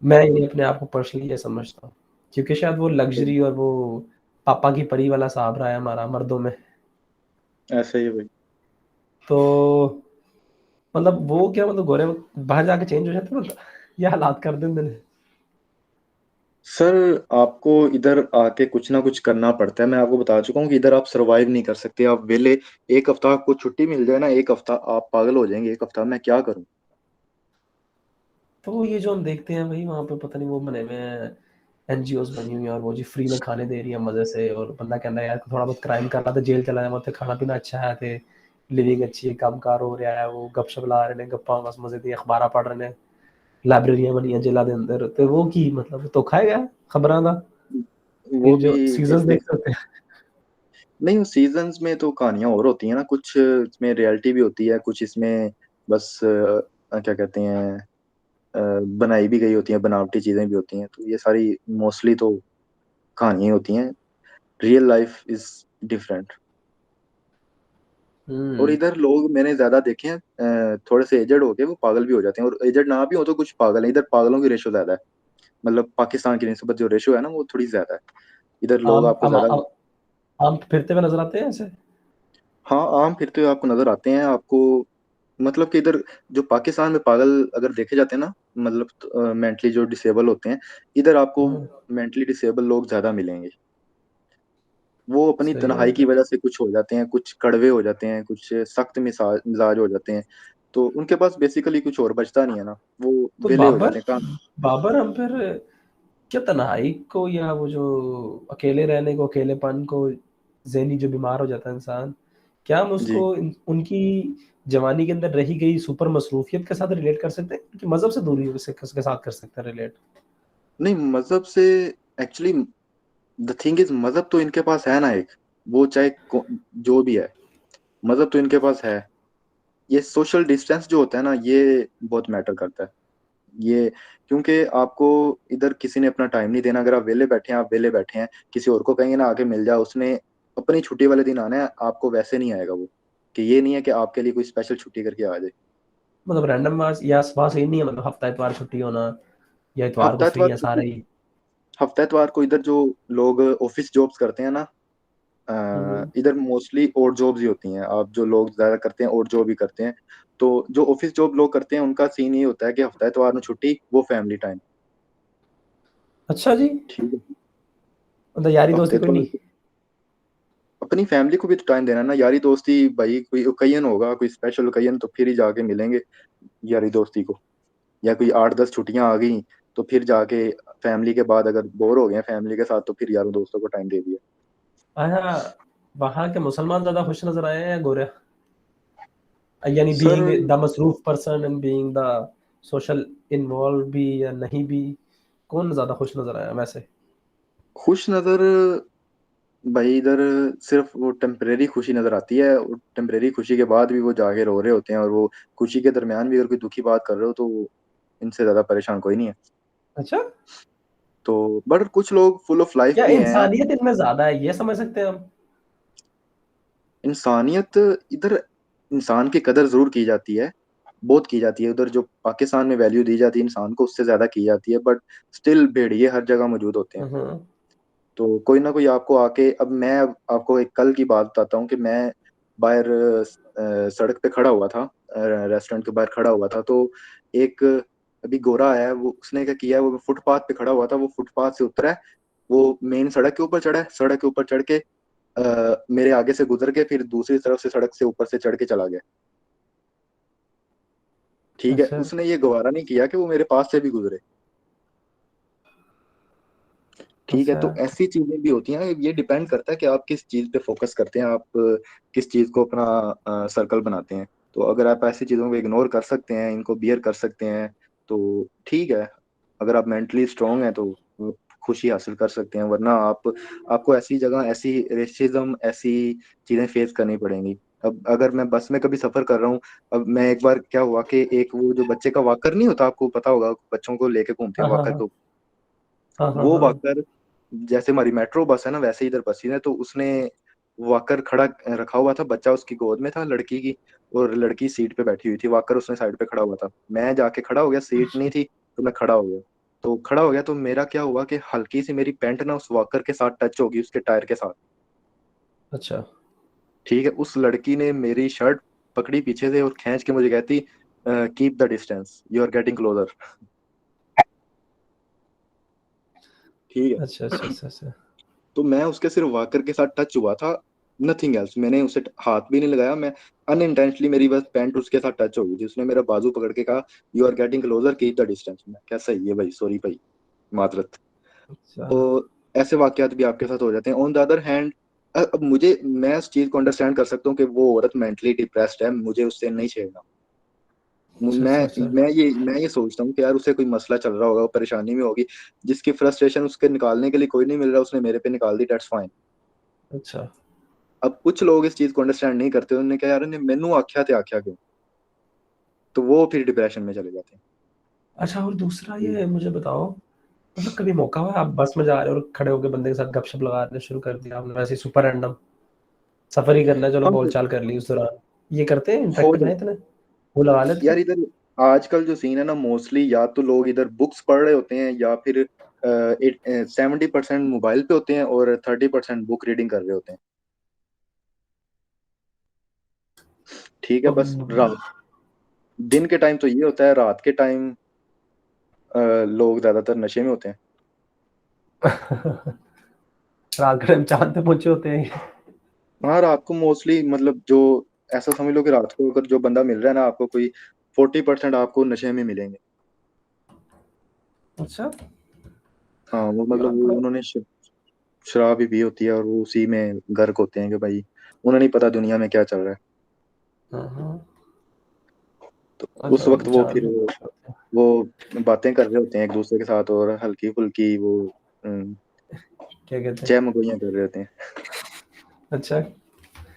मैं ये अपने आप को पर्सनली ये समझता हूँ क्योंकि शायद वो सही। लग्जरी और वो पापा की परी वाला साहब रहा है हमारा मर्दों में। ऐसा ही है भाई। तो मतलब वो क्या मतलब गोरे बाहर जाके चेंज हो जाते मतलब ये हालात कर देंगे ने। सर आपको इधर आके कुछ ना कुछ करना पड़ता है। मैं आपको बता चुका हूँ कि इधर आप सरवाइव नहीं कर सकते। आप वेले एक हफ्ता आपको छुट्टी मिल जाए ना, एक हफ्ता आप पागल हो जाएंगे। एक हफ्ता मैं क्या करूँ। तो ये जो हम देखते हैं भाई वहाँ पे पता नहीं वो बने हुए हैं एनजीओज बनी हुई है और वो जी फ्री में खाने दे रही है मजे से और बंदा कहता है यार थोड़ा बहुत क्राइम कर रहा था जेल चला जाए मतलब खाना पीना अच्छा है थे लिविंग अच्छी है कामकार हो रहा है वो गपशप ला रहे ने गप्पा बस मजे दी अखबार पढ़ रहे ने लाइब्रेरियां बनी जेलों के अंदर तो वो की मतलब धोखा है क्या खबरों का वो ये भी जो सीजन एक। देख सकते हैं। नहीं, सीजन्स में तो कहानियां और होती हैं ना, कुछ इसमें रियलिटी भी होती है, कुछ इसमें बस क्या कहते हैं, बनाई भी गई होती हैं, बनावटी चीजें भी होती हैं। तो ये सारी मोस्टली तो कहानियां होती हैं। Real life is different. और हम्म। इधर लोग मैंने ज्यादा देखे हैं, थोड़े से एजड हो गए वो पागल भी हो जाते हैं, और एजड ना भी हो तो कुछ पागल है। इधर पागलों की रेशो ज्यादा है। मतलब पाकिस्तान की निस्बत जो रेशो है ना, वो थोड़ी ज्यादा है। इधर लोग आम आपको आम ज्यादा। आम, आम फिरते हुए नजर आते हैं ऐसे। हाँ, आम फिरते हुए आपको नजर आते हैं। आपको मतलब कि इधर जो पाकिस्तान में पागल अगर देखे जाते हैं ना, मतलब मेंटली जो डिसेबल होते हैं, इधर आपको हाँ, मेंटली डिसेबल लोग ज्यादा मिलेंगे। वो अपनी सही तन्हाई बात की है। वजह से कुछ हो जाते हैं, कुछ कड़वे हो जाते हैं, कुछ सख्त मिजाज मिजाज हो जाते हैं। तो उनके पास बेसिकली कुछ और बचता नहीं है ना, वो तो वेले हो बाबर जाते हैं काम। बाबर हम फिर क्या तन्हाई को या वो जो अकेले रहने को अकेलेपन को ज़हनी जो बीमार हो जाता है इंसान, क्या हम जी। उसको उनकी जवानी के अंदर रही गई सुपर मसरूफियत के साथ रिलेट कर सकते हैं कि मजहब से दूरी के साथ कर सकते हैं रिलेट। नहीं, मजहब से एक्चुअली द थिंग इज, मजहब तो इनके पास है ना एक। वो चाहे जो भी है, मजहब तो इनके पास है। ये सोशल डिस्टेंस जो होता है ना, ये बहुत मैटर करता है। ये क्योंकि आपको इधर किसी ने अपना टाइम नहीं देना। अगर आप वेले बैठे हैं, आप वेले बैठे हैं, किसी और को कहेंगे ना आके मिल जाओ, उसने अपनी छुट्टी वाले दिन आना है, आपको वैसे नहीं आएगा वो। कि ये नहीं है कि आपके लिए कोई स्पेशल छुट्टी करके आ जाए। मतलब रैंडम मास या वहाँ सही नहीं है मतलब हफ्ता इतवार छुट्टी होना या इतवार को हफ्ता फ्री इतवार है छुट्टी। सारे ही। हफ्ता इतवार को इधर जो लोग ऑफिस जॉब्स करते हैं ना, हम्म। इधर मोस्टली और जॉब्स ही होती हैं। आप जो लोग ज्यादा करते हैं और जॉब ही करते हैं। तो जो ऑफिस जॉब लोग करते हैं, उनका सीन ये होता है कि हफ्ता इतवार में छुट्टी, वो फैमिली टाइम। अच्छा जी। ठीक है। मतलब यारी हफ्ते दोस्ती कोई इतवार नहीं। को अपनी फैमिली को भी तो टाइम देना है ना। यारी दोस्ती भाई कोई ओकेजन होगा, कोई स्पेशल ओकेजन, तो फिर ही जाके मिलेंगे यारी दोस्ती को। या कोई 8-10 छुट्टियां आ गई, तो फिर जाके फैमिली के बाद अगर बोर हो गए फैमिली के साथ, तो फिर यारों दोस्तों को टाइम दे दिया। अच्छा वहाँ के मुसलमान ज्यादा खुश नजर आए हैं या गोरे यानी सर बीइंग द मसरूफ person and being the social involve भी या नहीं भी कौन ज्यादा खुश नजर आया वैसे। खुश नजर भाई इधर सिर्फ वो टेम्परेरी खुशी नजर आती है। टेम्परेरी खुशी के बाद भी वो जाके रो रहे होते हैं, और वो खुशी के दरमियान भी अगर कोई दुखी बात कर रहे हो, तो इनसे ज्यादा परेशान कोई नहीं है। अच्छा तो बट कुछ लोग फुल ऑफ लाइफ क्या भी हैं। इंसानियत इनमें ज्यादा है ये समझ सकते हैं हम। इंसानियत इधर, इंसान की कदर जरूर की जाती है, बहुत की जाती है। उधर जो पाकिस्तान में वैल्यू दी जाती है इंसान को, उससे ज्यादा की जाती है। बट स्टिल भेड़िए हर जगह मौजूद होते हैं। तो कोई ना कोई आपको आके, अब आपको एक कल की बात बताता हूँ कि मैं बाहर सड़क पे खड़ा हुआ था, रेस्टोरेंट के बाहर खड़ा हुआ था, तो एक अभी गोरा आया है, वो उसने क्या किया, वो फुटपाथ पे खड़ा हुआ था, वो फुटपाथ से उतरा है, वो मेन सड़क के ऊपर चढ़ा है, सड़क के ऊपर चढ़ के मेरे आगे से गुजर के फिर दूसरी तरफ से सड़क से ऊपर से चढ़ के चला गया। ठीक है, अच्छा उसने ये गवारा नहीं किया कि वो मेरे पास से भी गुजरे। ठीक है, अच्छा तो ऐसी चीजें भी होती हैं, ये डिपेंड करता है कि आप किस चीज पे फोकस करते हैं, आप किस चीज को अपना सर्कल बनाते हैं। तो अगर आप ऐसी चीजों को इग्नोर कर सकते हैं, इनको बियर कर सकते हैं, तो ठीक है। अगर आप मेंटली स्ट्रांग हैं तो खुशी हासिल कर सकते हैं, वरना आपको ऐसी जगह, ऐसी रेसिज्म, ऐसी चीजें फेस करनी पड़ेंगी। अब अगर मैं बस में कभी सफर कर रहा हूँ, अब मैं एक बार क्या हुआ कि एक वो जो बच्चे का वॉकर नहीं होता, आपको पता होगा, बच्चों को लेके घूमते हाँ हैं हाँ वॉकर हाँ को, हाँ हाँ वो हाँ। वॉकर, जैसे हमारी मेट्रो बस है ना, वैसे ही इधर बसी है, तो उसने वॉकर खड़ा रखा हुआ था, बच्चा उसकी गोद में था लड़की की, और लड़की सीट पे बैठी हुई थी, वॉकर उसने साइड पे खड़ा हुआ था, मैं जाके खड़ा हो गया, सीट नहीं थी, तो मैं खड़ा हो गया। तो खड़ा हो गया तो मेरा क्या हुआ कि हल्की सी मेरी पैंट ना उस वॉकर के साथ टच होगी, उसके टायर के साथ। अच्छा ठीक है, उस लड़की ने मेरी शर्ट पकड़ी पीछे से और खींच के मुझे कहती, keep the distance, you are getting closer. ठीक अच्छा अच्छा है। अच्छा अच्छा। तो मैं उसके सिर्फ वॉकर के साथ टच हुआ था, नथिंग एल्स, मैंने उसे हाथ भी नहीं लगाया, मैं अनइंटेंशनली मेरी बस पैंट उसके साथ टच हो गई थी, उसने मेरा बाजू पकड़ के कहा, you are getting closer, keep the distance. मैं क्या, सही है भाई, सॉरी भाई, माजरत। अच्छा तो ऐसे वाकयात भी आपके साथ हो जाते हैं। ऑन द अदर हैंड, अब मैं उस चीज को अंडरस्टैंड कर सकता हूँ कि वो औरत मेंटली डिप्रेस्ड है, मुझे उससे नहीं छेड़ना। अच्छा अच्छा अच्छा। मैं ये सोचता हूँ कि यार उसे कोई मसला चल रहा होगा, वो परेशानी में होगी, जिसकी फ्रस्ट्रेशन उसके निकालने के लिए कोई नहीं मिल रहा, उसने मेरे पे निकाल दी, दैट्स फाइन। अच्छा अब कुछ लोग इस चीज को अंडरस्टैंड नहीं करते, उन्होंने कहा यार ने मैनू आख्या थे, आख्या क्यों, तो वो फिर डिप्रेशन में चले जाते अच्छा। और दूसरा हैं। ये मुझे बताओ, मतलब कभी मौका हुआ आप बस में जा रहे हो और खड़े होकर बंदे के साथ गपशप लगाने शुरू कर दिया आपने, वैसे सुपर रैंडम सफर ही करना है, चलो हाँ, बोलचाल कर ली उस दौरान, ये करते हैं, हो इंटरेक्टिव है जाता इतने, वो लगा लेते यार हैं? इधर। आजकल जो सीन है ना, मोस्टली या तो लोग इधर बुक्स पढ़ रहे होते हैं, या फिर 70% मोबाइल पे होते हैं और 30% बुक रीडिंग कर रहे होते हैं। ठीक है, अब बस रात, दिन के टाइम तो ये होता है, रात के टाइम लोग ज्यादातर नशे में होते हैं। रात के टाइम चांद पे पहुंचे होते हैं। हाँ, रात को मोस्टली, मतलब जो, ऐसा समझ लो कि रात को अगर जो बंदा मिल रहा है ना आपको, कोई 40% आपको नशे में मिलेंगे। अच्छा हाँ, वो मतलब यार वो बड़ा। उन्होंने शराब भी पी होती है, और वो उसी में गर्क होते हैं कि भाई उन्हें नहीं पता दुनिया में क्या चल रहा है। हाँ हाँ। तो अच्छा उस वक्त वो चांद फिर पे पहुंचे होते हैं। वो बातें कर रहे होते हैं एक दूसरे के साथ, और हल्की फुल्की वो क्या कहते हैं? चहमगोइयाँ कर रहे होते हैं। अच्छा,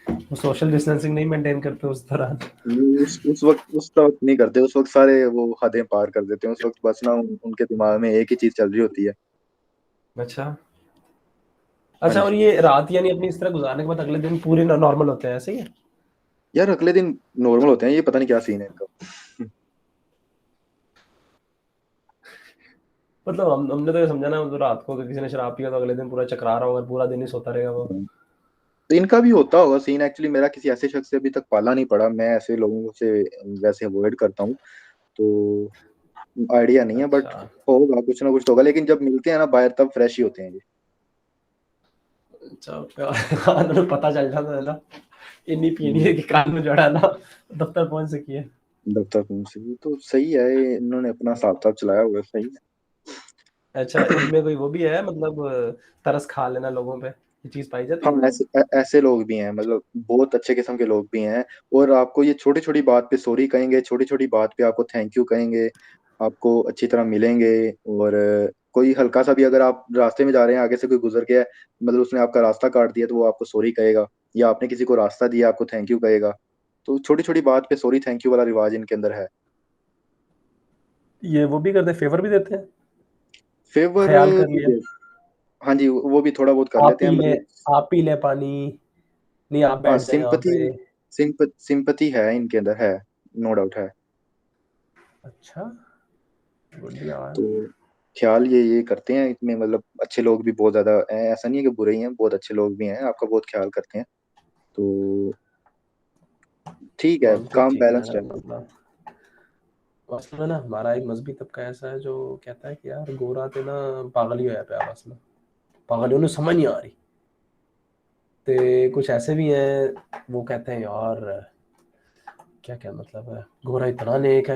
वो सोशल डिस्टेंसिंग नहीं मेंटेन करते उस दौरान? वो उस वक्त नहीं करते, उस वक्त सारे वो हदें पार कर देते हैं, उस वक्त बस ना उनके दिमाग में एक ही चीज चल रही होती है। अच्छा हाँ अच्छा। और जी। ये रात यानी अपनी इस तरह गुजारने के बाद अगले दिन पूरे नॉर्मल होते हैं, ऐसे ही है? यार अगले दिन नॉर्मल होते हैं, ये पता नहीं क्या सीन है इनका। मतलब हमने तो ये समझा ना, तो रात को अगर किसी ने शराब पिया तो अगले दिन पूरा चकरा रहा होगा, पूरा दिन ही सोता रहेगा वो। तो इनका भी होता होगा सीन, एक्चुअली मेरा किसी ऐसे शख्स से अभी तक पाला नहीं पड़ा, मैं ऐसे लोगों से वैसे अवॉइड करता हूँ, तो आइडिया नहीं है, बट अच्छा होगा, कुछ ना कुछ तो होगा, लेकिन जब मिलते हैं ना बाहर, तब फ्रेश ही होते हैं ये। अच्छा। हाँ, उन्हें पता चल जाता है ना, इन्नी पीनी है कि कान में जड़ा ना, दफ्तर पहुंच सकी है। दफ्तर पहुंच से तो सही है, इन्होंने अपना साथ साथ चलाया हुआ है, सही अच्छा, है। इनमें कोई वो भी है, मतलब तरस खा लेना लोगों पे, ये चीज पाई जाती हाँ, है इनमें? ऐसे लोग भी हैं, मतलब बहुत अच्छे किस्म के लोग भी हैं, और आपको ये छोटी छोटी बात पे सॉरी कहेंगे, छोटी छोटी बात पे आपको थैंक यू कहेंगे, आपको अच्छी तरह मिलेंगे। और कोई हल्का सा भी, अगर आप रास्ते में जा रहे हैं, आगे से कोई गुजर गया है, मतलब उसने आपका रास्ता काट दिया, तो वो आपको सॉरी कहेगा, या आपने किसी को रास्ता दिया, आपको थैंक यू कहेगा। तो छोटी छोटी बात पे सॉरी थैंक यू वाला रिवाज इनके अंदर है। ये वो भी करते हैं, फेवर भी देते हैं? फेवर ख्याल कर भी लिया, दे, हाँ जी, वो भी थोड़ा बहुत कर आप लेते हैं, पी ले, मतलब। आप पी ले पानी, नहीं आप हाँ, बैठ जाए यहाँ सिंपथी, पे। सिंपथी है इनके अंदर, है, नो डाउट है। अच्छा, गुड यार। तो ख्याल ये करते हैं इसमें, मतलब अच्छे लोग भी बहुत ज्यादा हैं, ऐसा नहीं है कि बुरे ही हैं, बहुत अच्छे लोग भी हैं, आपका बहुत ख्याल करते हैं। तो ठीक है, कौन सी काम चीज़ बैलेंस्ड है है। मतलब, असल में ना हमारा एक मजहबी तबका ऐसा है जो कहता है कि यार गोरा ते ना पागल ही होया पिया बस ना, पागल उन्हें समझ नहीं आ रही। ते कुछ ऐसे भी हैं वो कहते हैं यार क्या क्या मतलब है, गोरा इतना नेक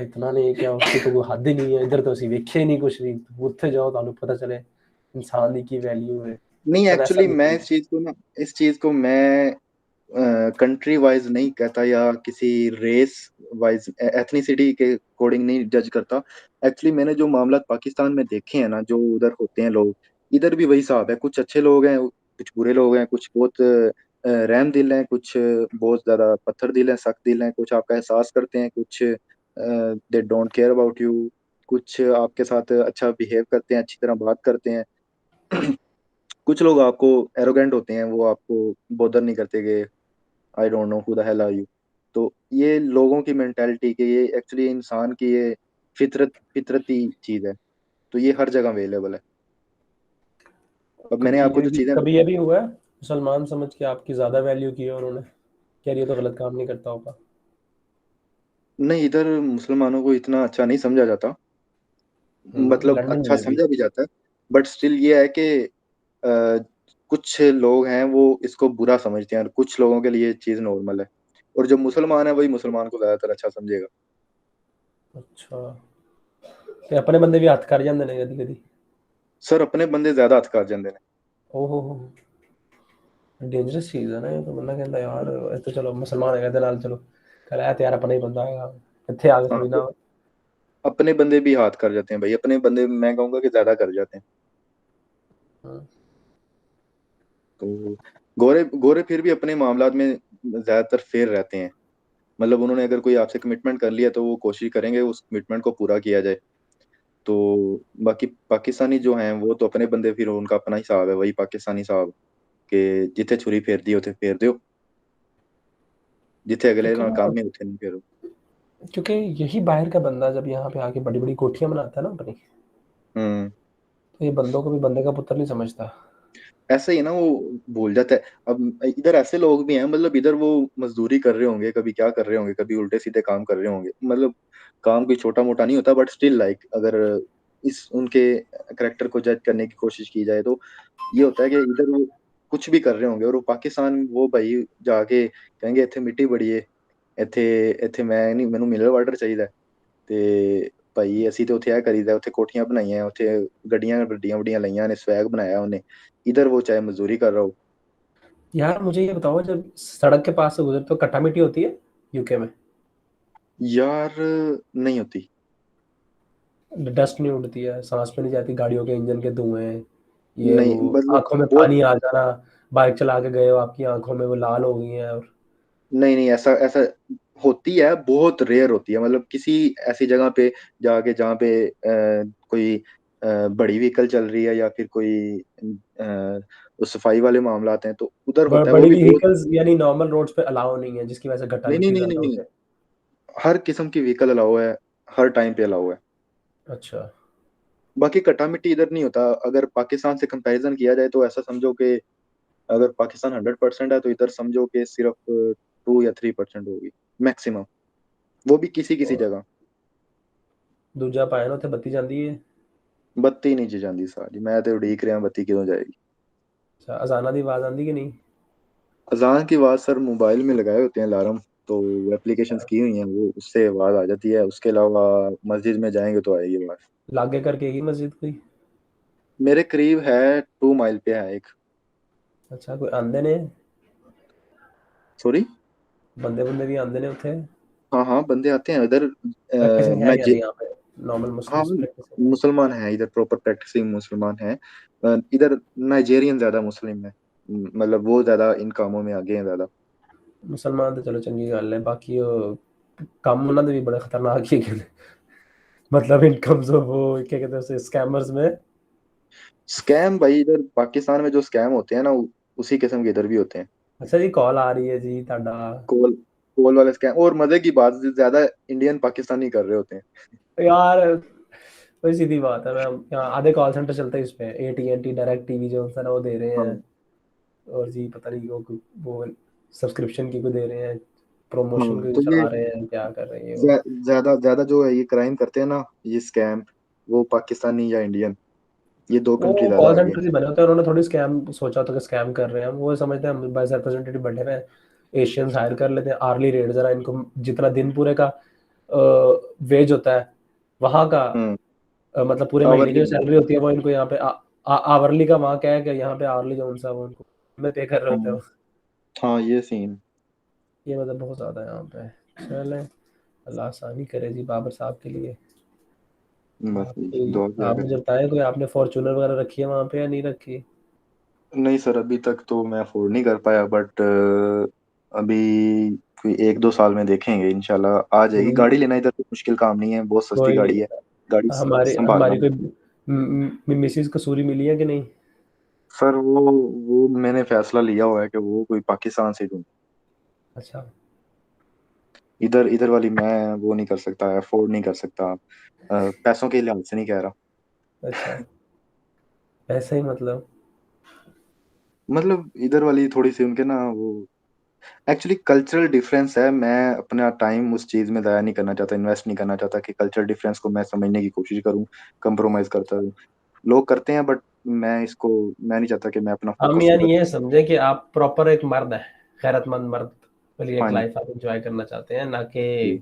है उसकी तो कोई हद ही नहीं है, इधर तो ਅਸੀਂ ਵੇਖਿਆ ही नहीं कुछ भी, ਉੱਥੇ ਜਾਓ ਤੁਹਾਨੂੰ पता चले इंसान की वैल्यू है। नहीं पर ऐसा एक्चुअली नहीं मैं है। इस चीज को मैं कंट्री वाइज नहीं कहता या किसी रेस वाइज एथनिसिटी के अकॉर्डिंग नहीं जज करता। एक्चुअली मैंने जो मामला पाकिस्तान में देखे हैं ना, जो उधर होते हैं लोग, इधर भी वही हिसाब है, कुछ अच्छे लोग हैं, कुछ बुरे लोग हैं, कुछ बहुत रहम दिल हैं, कुछ बहुत ज्यादा पत्थर दिल हैं, सख्त दिल हैं, कुछ आपका एहसास करते हैं, कुछ they don't care about you, कुछ आपके साथ अच्छा बिहेव करते हैं, अच्छी तरह बात करते हैं। कुछ लोग आपको एरोगेंट होते हैं, वो आपको बॉदर नहीं करते कि I don't know who the hell are you. तो ये लोगों की मेंटेलिटी के, ये एक्चुअली इंसान की ये फितरती चीज है। तो ये हर जगह अवेलेबल है। अब मैंने आपको जो चीजें कभी ये भी हुआ है मुसलमान समझ के आपकी ज्यादा वैल्यू की है उन्होंने, यार ये तो गलत काम नहीं करता होगा। नहीं, इधर मुसलमानों को इतना अच्छा नहीं समझा जाता, मतलब लंदन अच्छा में भी। समझा भी जाता है, बट स्टिल ये है कि अ, कुछ लोग हैं वो इसको बुरा समझते हैं, और कुछ लोगों के लिए ये चीज नॉर्मल है, और जो मुसलमान है वही मुसलमान को ज्यादातर अच्छा समझेगा। अच्छा, ਤੇ अपने बंदे भी हत्थ कर ਜਾਂਦੇ ਨੇ कदी कदी। सर अपने बंदे ज्यादा हथ कर जाते हैं। ओहो हो, डेंजरस चीज है ना ये तो, बंदा कहता यार ये तो चलो मुसलमान है कहते नाल चलो, कह रहा यार अपना ही बंदा है, ਇੱਥੇ आ के हाँ, थोड़ी तो ना। अपने बंदे भी हाथ कर जाते हैं भाई, अपने बंदे मैं कहूंगा कि ज्यादा कर जाते हैं। हाँ। तो गोरे गोरे फिर भी अपने मामलात में ज्यादातर फेर रहते हैं, मतलब उन्होंने अगर कोई आपसे कमिटमेंट कर लिया तो वो कोशिश करेंगे उस कमिटमेंट को पूरा किया जाए। तो बाकी पाकिस्तानी जो हैं वो तो अपने बंदे, फिर उनका अपना हिसाब है, वही पाकिस्तानी साहब के जिथे छुरी फेर दी उथे फेर दियो, जिथे अगले क्योंकि ना ना, काम में उथे नहीं फेरो। क्योंकि यही बाहर का बंदा जब यहाँ पे आके बड़ी बड़ी कोठियां बनाता है ना अपनी, हम्म। तो ये बंदों को भी बंदे का पुत्र नहीं समझता। ऐसे ही ना वो भूल जाता है। अब इधर ऐसे लोग भी हैं, मतलब इधर वो मजदूरी कर रहे होंगे, कभी क्या कर रहे होंगे, कभी उल्टे सीधे काम कर रहे होंगे, मतलब काम कोई छोटा मोटा नहीं होता, बट स्टिल लाइक अगर इस उनके करेक्टर को जज करने की कोशिश की जाए तो ये होता है कि इधर वो कुछ भी कर रहे होंगे, और वो पाकिस्तान वो भाई जाके कहेंगे इत्थे मिट्टी बड़ी है, ਇੱਥੇ ਇੱਥੇ ਮੈਂ ਨਹੀਂ, ਮੈਨੂੰ ਮਿਨਰਲ ਵਾਟਰ ਚਾਹੀਦਾ ਹੈ। ਤੇ ਭਾਈ ਅਸੀਂ ਤੇ ਉੱਥੇ ਇਹ ਕਰੀਦਾ, ਉੱਥੇ ਕੋਠੀਆਂ ਬਣਾਈਆਂ, ਉੱਥੇ ਗੱਡੀਆਂ ਵੱਡੀਆਂ ਵੱਡੀਆਂ ਲਈਆਂ ਨੇ, ਸਵੈਗ ਬਣਾਇਆ ਉਹਨੇ। इधर वो चाहे मजदूरी कर रहा हो। यार मुझे ये बताओ, जब सड़क के पास से गुजरते तो कट्टा मिट्टी होती है यूके में? यार नहीं होती। डस्ट नहीं उड़ती है, सांस में नहीं जाती, गाड़ियों के इंजन के धुएं, ये नहीं वो मतलब आंखों में बहुत, पानी आ जाना, बाइक चला के गए हो आपकी आंखों में वो लाल हो गई हैं और नहीं नहीं ऐसा ऐसा होती है, बहुत रेयर होती है, मतलब किसी ऐसी जगह पे जाके जहाँ पे कोई बड़ी व्हीकल चल रही है, या फिर कोई सफाई वाले मामलात हैं, तो उधर होता है वो बड़ी भी बहुत। व्हीकल्स यानी नॉर्मल रोड्स पे अलाउ नहीं है, जिसकी वजह से गट्टा नहीं नहीं मिट्टी नहीं नहीं ज्यादा नहीं, होते हैं। हर किस्म की व्हीकल अलाउ है, हर टाइम पे अलाउ है। अच्छा। बाकी कटा मिट्टी इधर नहीं होता। अगर पाकिस्तान से कंपैरिजन किया जाए तो ऐसा समझो कि अगर पाकिस्तान 100% है तो इधर समझो कि सिर्फ 2 या 3% होगी मैक्सिमम, वो भी किसी किसी और जगह। दूजा पाया ना, ਉੱਥੇ ਬੱਤੀ ਜਾਂਦੀ है। बत्ती नहीं जी जाती सारी, मैं तो उड़ीक रहा बत्ती क्यों जाएगी। अच्छा, अजाना की आवाज आती कि नहीं? अजान की आवाज़ सर मोबाइल में लगाए होते हैं अलार्म, तो एप्लीकेशंस की हुई हैं, वो उससे आवाज़ आ जाती है, उसके अलावा मस्जिद में जाएंगे तो आएगी आवाज़। लागे करके ही मस्जिद कोई? मेरे करीब है, 2 माइल पे है एक। अच्छा, कोई आंदे ने, सॉरी। बंदे बंदे भी आंदे ने उत्थे? हाँ हाँ बंदे आते हैं इधर। प्रैक्टिसिंग है मैं या जे नहीं यहाँ पे, नॉर्मल हाँ, मुस्लिम्स प्रैक्टिसिंग है? मुसलमान हैं इधर, प्रॉपर प्रैक्टिसिंग मुसलमान हैं। इधर नाइजेरियन ज्यादा मुस्लिम है, मतलब वो ज्यादा इन कामों में आगे हैं ज्यादा। मुसलमान तो चलो चंगी गल है, बाकी ਕੰਮ ਉਹਨਾਂ ਦੇ ਵੀ बड़े खतरनाक ही हैं। मतलब इनकम जो वो क्या कहते हैं उसे, स्कैमर्स में। स्कैम भाई इधर पाकिस्तान में जो स्कैम होते हैं ना, उसी किस्म के इधर भी होते हैं। अच्छा जी, कॉल आ रही है जी ਤੁਹਾਡਾ। कोल कोल वाले स्कैम, और मजे की बात ज्यादा इंडियन पाकिस्तानी कर रहे होते हैं। यार वही सीधी बात है। मैं यहाँ आधे कॉल सेंटर चलते हैं इस पे, एटी डायरेक्ट टीवी जो होता है ना वो दे रहे हैं, हाँ और जी पता नहीं वो सब्सक्रिप्शन की को दे रहे हैं, प्रमोशन हाँ। को तो ये चला रहे हैं, क्या कर रहे हैं ये वो। ज्यादा ज्यादा जो है ये क्राइम करते हैं ना, ये स्कैम, वो पाकिस्तानी या इंडियन, ये दो कंट्री वो ज्यादा कॉल आगे हैं। सेंटर ही बने होते हैं, उन्होंने थोड़ी स्कैम सोचा होता कि स्कैम कर रहे हैं हम, वो समझते हैं हम बाइस रिप्रेजेंटेटिव बैठे हुए हैं, एशियंस हायर कर लेते हैं, आर्ली रेट जरा इनको जितना दिन पूरे का वेज होता है वहाँ का, हम्म। मतलब पूरे महीने की आवरली जो रेट। सैलरी होती है वो इनको यहाँ पे आवरली का वहाँ क्या है कि यहाँ पे आवरली जो उनसा वो उनको हमें पे कर रहे होते हाँ हो। हाँ, ये सीन। ये मतलब बहुत ज़्यादा है यहाँ पे। चले, अल्लाह आसानी करे जी बाबर साहब के लिए। बस आप यही कोई दुआ किया आप मुझे करें। बताएं, कोई आपने फॉर्चूनर वगैरह रखी है वहाँ पे या नहीं रखी? नहीं सर, अभी तक तो मैं अफोर्ड नहीं कर पाया, बट अभी कोई 1-2 साल में देखेंगे, इंशाल्लाह आ जाएगी। कोई गाड़ी लेना इधर तो मुश्किल काम नहीं है, बहुत सस्ती कोई गाड़ी है। गाड़ी हमारी संभालना। हमारी कोई मिसिस कसूरी मिली है कि नहीं? सर वो मैंने फैसला लिया हुआ है कि वो कोई पाकिस्तान से ढूंढ। अच्छा। इधर इधर वाली मैं वो नहीं कर सकता, अफोर्ड नहीं कर सकता। पैसों के लिहाज से नहीं कह रहा। अच्छा, ऐसा ही मतलब। मतलब इधर वाली थोड़ी सी उनके ना वो, एक्चुअली कल्चरल डिफरेंस है। मैं अपना टाइम उस चीज में जाया नहीं करना चाहता, इन्वेस्ट नहीं करना चाहता कि कल्चरल डिफरेंस को मैं समझने की कोशिश करूं, कंप्रोमाइज करता हूं। लोग करते हैं, बट मैं नहीं चाहता कि मैं अपना हम फोकस यानी उधर। ये समझे कि आप प्रॉपर एक मर्द हैं, गैरतमंद मर्द वाली एक हाँ लाइफ आप एंजॉय करना चाहते हैं, ना कि जी।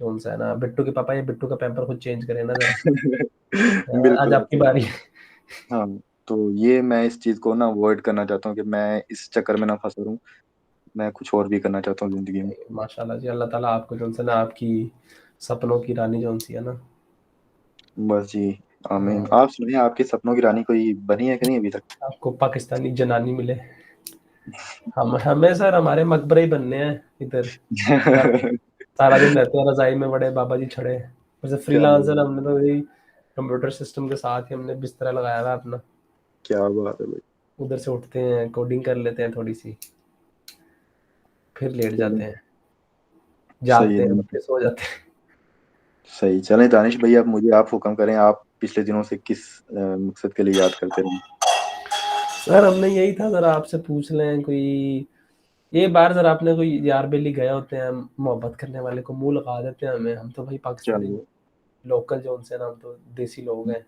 कौन सा है ना बिट्टू के पापा, ये बिट्टू का पैम्पर खुद चेंज करें ना जरा। आज बिल्कुल आपकी ऐसा ही। बारी है। हाँ, तो ये मैं इस चीज को ना अवॉइड करना चाहता हूँ कि मैं इस चक्कर में ना फंसा रहूं। मैं कुछ और भी करना चाहता हूँ जिंदगी में। माशाल्लाह जी, अल्लाह ताला आपको जो है ना आपकी सपनों की रानी जो सी है ना। बस जी। आमीन। हाँ, आप सुनिए, आपके सपनों की रानी कोई बनी है कि नहीं अभी तक? आपको पाकिस्तानी जनानी मिले। हम हमें सर हमारे मकबरे ही बनने हैं इधर। सारा सारा दिन रहते हैं रजाई में बड़े बाबा जी छड़े। वैसे क्या फ्रीलांसर बात हमने तो यही कंप्यूटर सिस्टम के साथ ही हमने बिस्तरा लगाया हुआ है अपना। क्या बात है भाई। उधर से उठते हैं, कोडिंग कर लेते हैं थोड़ी सी, फिर लेट चलो, जाते हैं, सही जागते हैं, है। फिर सो जाते हैं। सही। चलें दानिश भैया, अब मुझे आप हुक्म करें, आप पिछले दिनों से किस मकसद के लिए याद करते रहे? सर हमने यही था जरा आपसे पूछ लें, कोई ये बार जरा आपने कोई यार बेली गए होते हैं, मोहब्बत करने वाले को मुंह लगा देते हैं हमें, हम तो भाई क्या पाकिस्तानी हुआ? लोकल जो उनसे ना, हम तो देसी लोग हैं।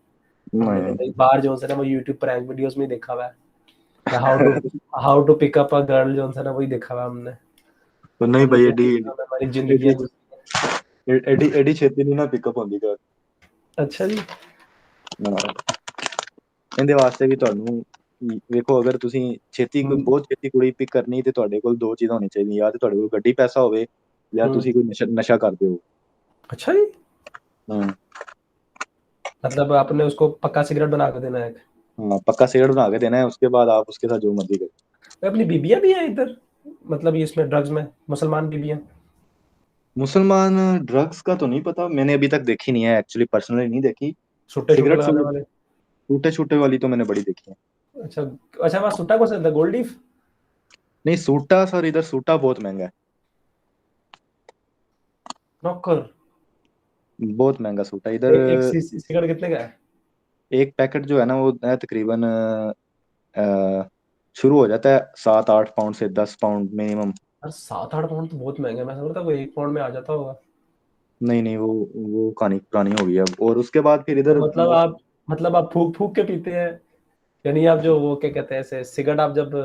हमने तो नहीं। भाई बाहर जो है ना वो यूट्यूब प्रैंक वीडियोस में ही देखा हुआ है, या how to pick up a girl जो है ना वही देखा हुआ है हमने। तो नहीं हमने भाई, तो एडी हमें हमारी जिंदगी एडी गुजरी। एडी एडी छेती नहीं ना पिकअप ਹੁੰਦੀ घर। अच्छा जी। ਇਹਦੇ ਵਾਸਤੇ ਵੀ ਤੁਹਾਨੂੰ ਵੇਖੋ, ਅਗਰ ਤੁਸੀਂ ਛੇਤੀ ਕੋਈ हम्म। ਬਹੁਤ ਛੇਤੀ ਕੁੜੀ ਪਿਕ ਕਰਨੀ ਤੇ ਤੁਹਾਡੇ ਕੋਲ ਦੋ ਚੀਜ਼ਾਂ ਹੋਣੀ ਚਾਹੀਦੀਆਂ, ਜਾਂ ਤੇ ਤੁਹਾਡੇ ਕੋਲ ਗੱਡੀ ਪੈਸਾ ਹੋਵੇ, ਜਾਂ हम्म। ਤੁਸੀਂ ਕੋਈ ਨਸ਼ਾ ਕਰਦੇ ਹੋ। अच्छा जी। ਹਾਂ। मतलब आपने उसको पक्का सिगरेट बना के देना है? हाँ, पक्का सिगरेट बना के देना है, उसके बाद आप उसके साथ जो मर्जी करो। भाई अपनी बीबियां भी हैं इधर, मतलब ये इसमें ड्रग्स में मुसलमान बीबियां? मुसलमान ड्रग्स का तो नहीं पता, मैंने अभी तक देखी नहीं है, एक्चुअली पर्सनली नहीं देखी। सुट्टे छुट्टे सिगरेट लगाने सूट वाले? टूटे छूटे वाली तो मैंने बड़ी देखी है। अच्छा। अच्छा, वहाँ सुट्टा कौन सा था, गोल्ड लीफ? नहीं, सूटा सर, इधर सूटा बहुत महंगा है। नॉकर? बहुत महंगा सूटा इधर। एक सिगरेट कितने का है? एक पैकेट जो है ना वो है तकरीबन अ, शुरू हो जाता है 7-8 पाउंड से 10 पाउंड मिनिमम। यार 7-8 पाउंड तो बहुत महंगा है, मैं समझता कोई 1 पाउंड में आ जाता होगा। नहीं नहीं, वो कहानी पुरानी हो गई अब। और उसके बाद फिर तो इधर मोस्ट। मतलब आप फूक फूक के पीते हैं, यानी आप जो वो क्या कहते हैं ऐसे सिगरेट, आप जब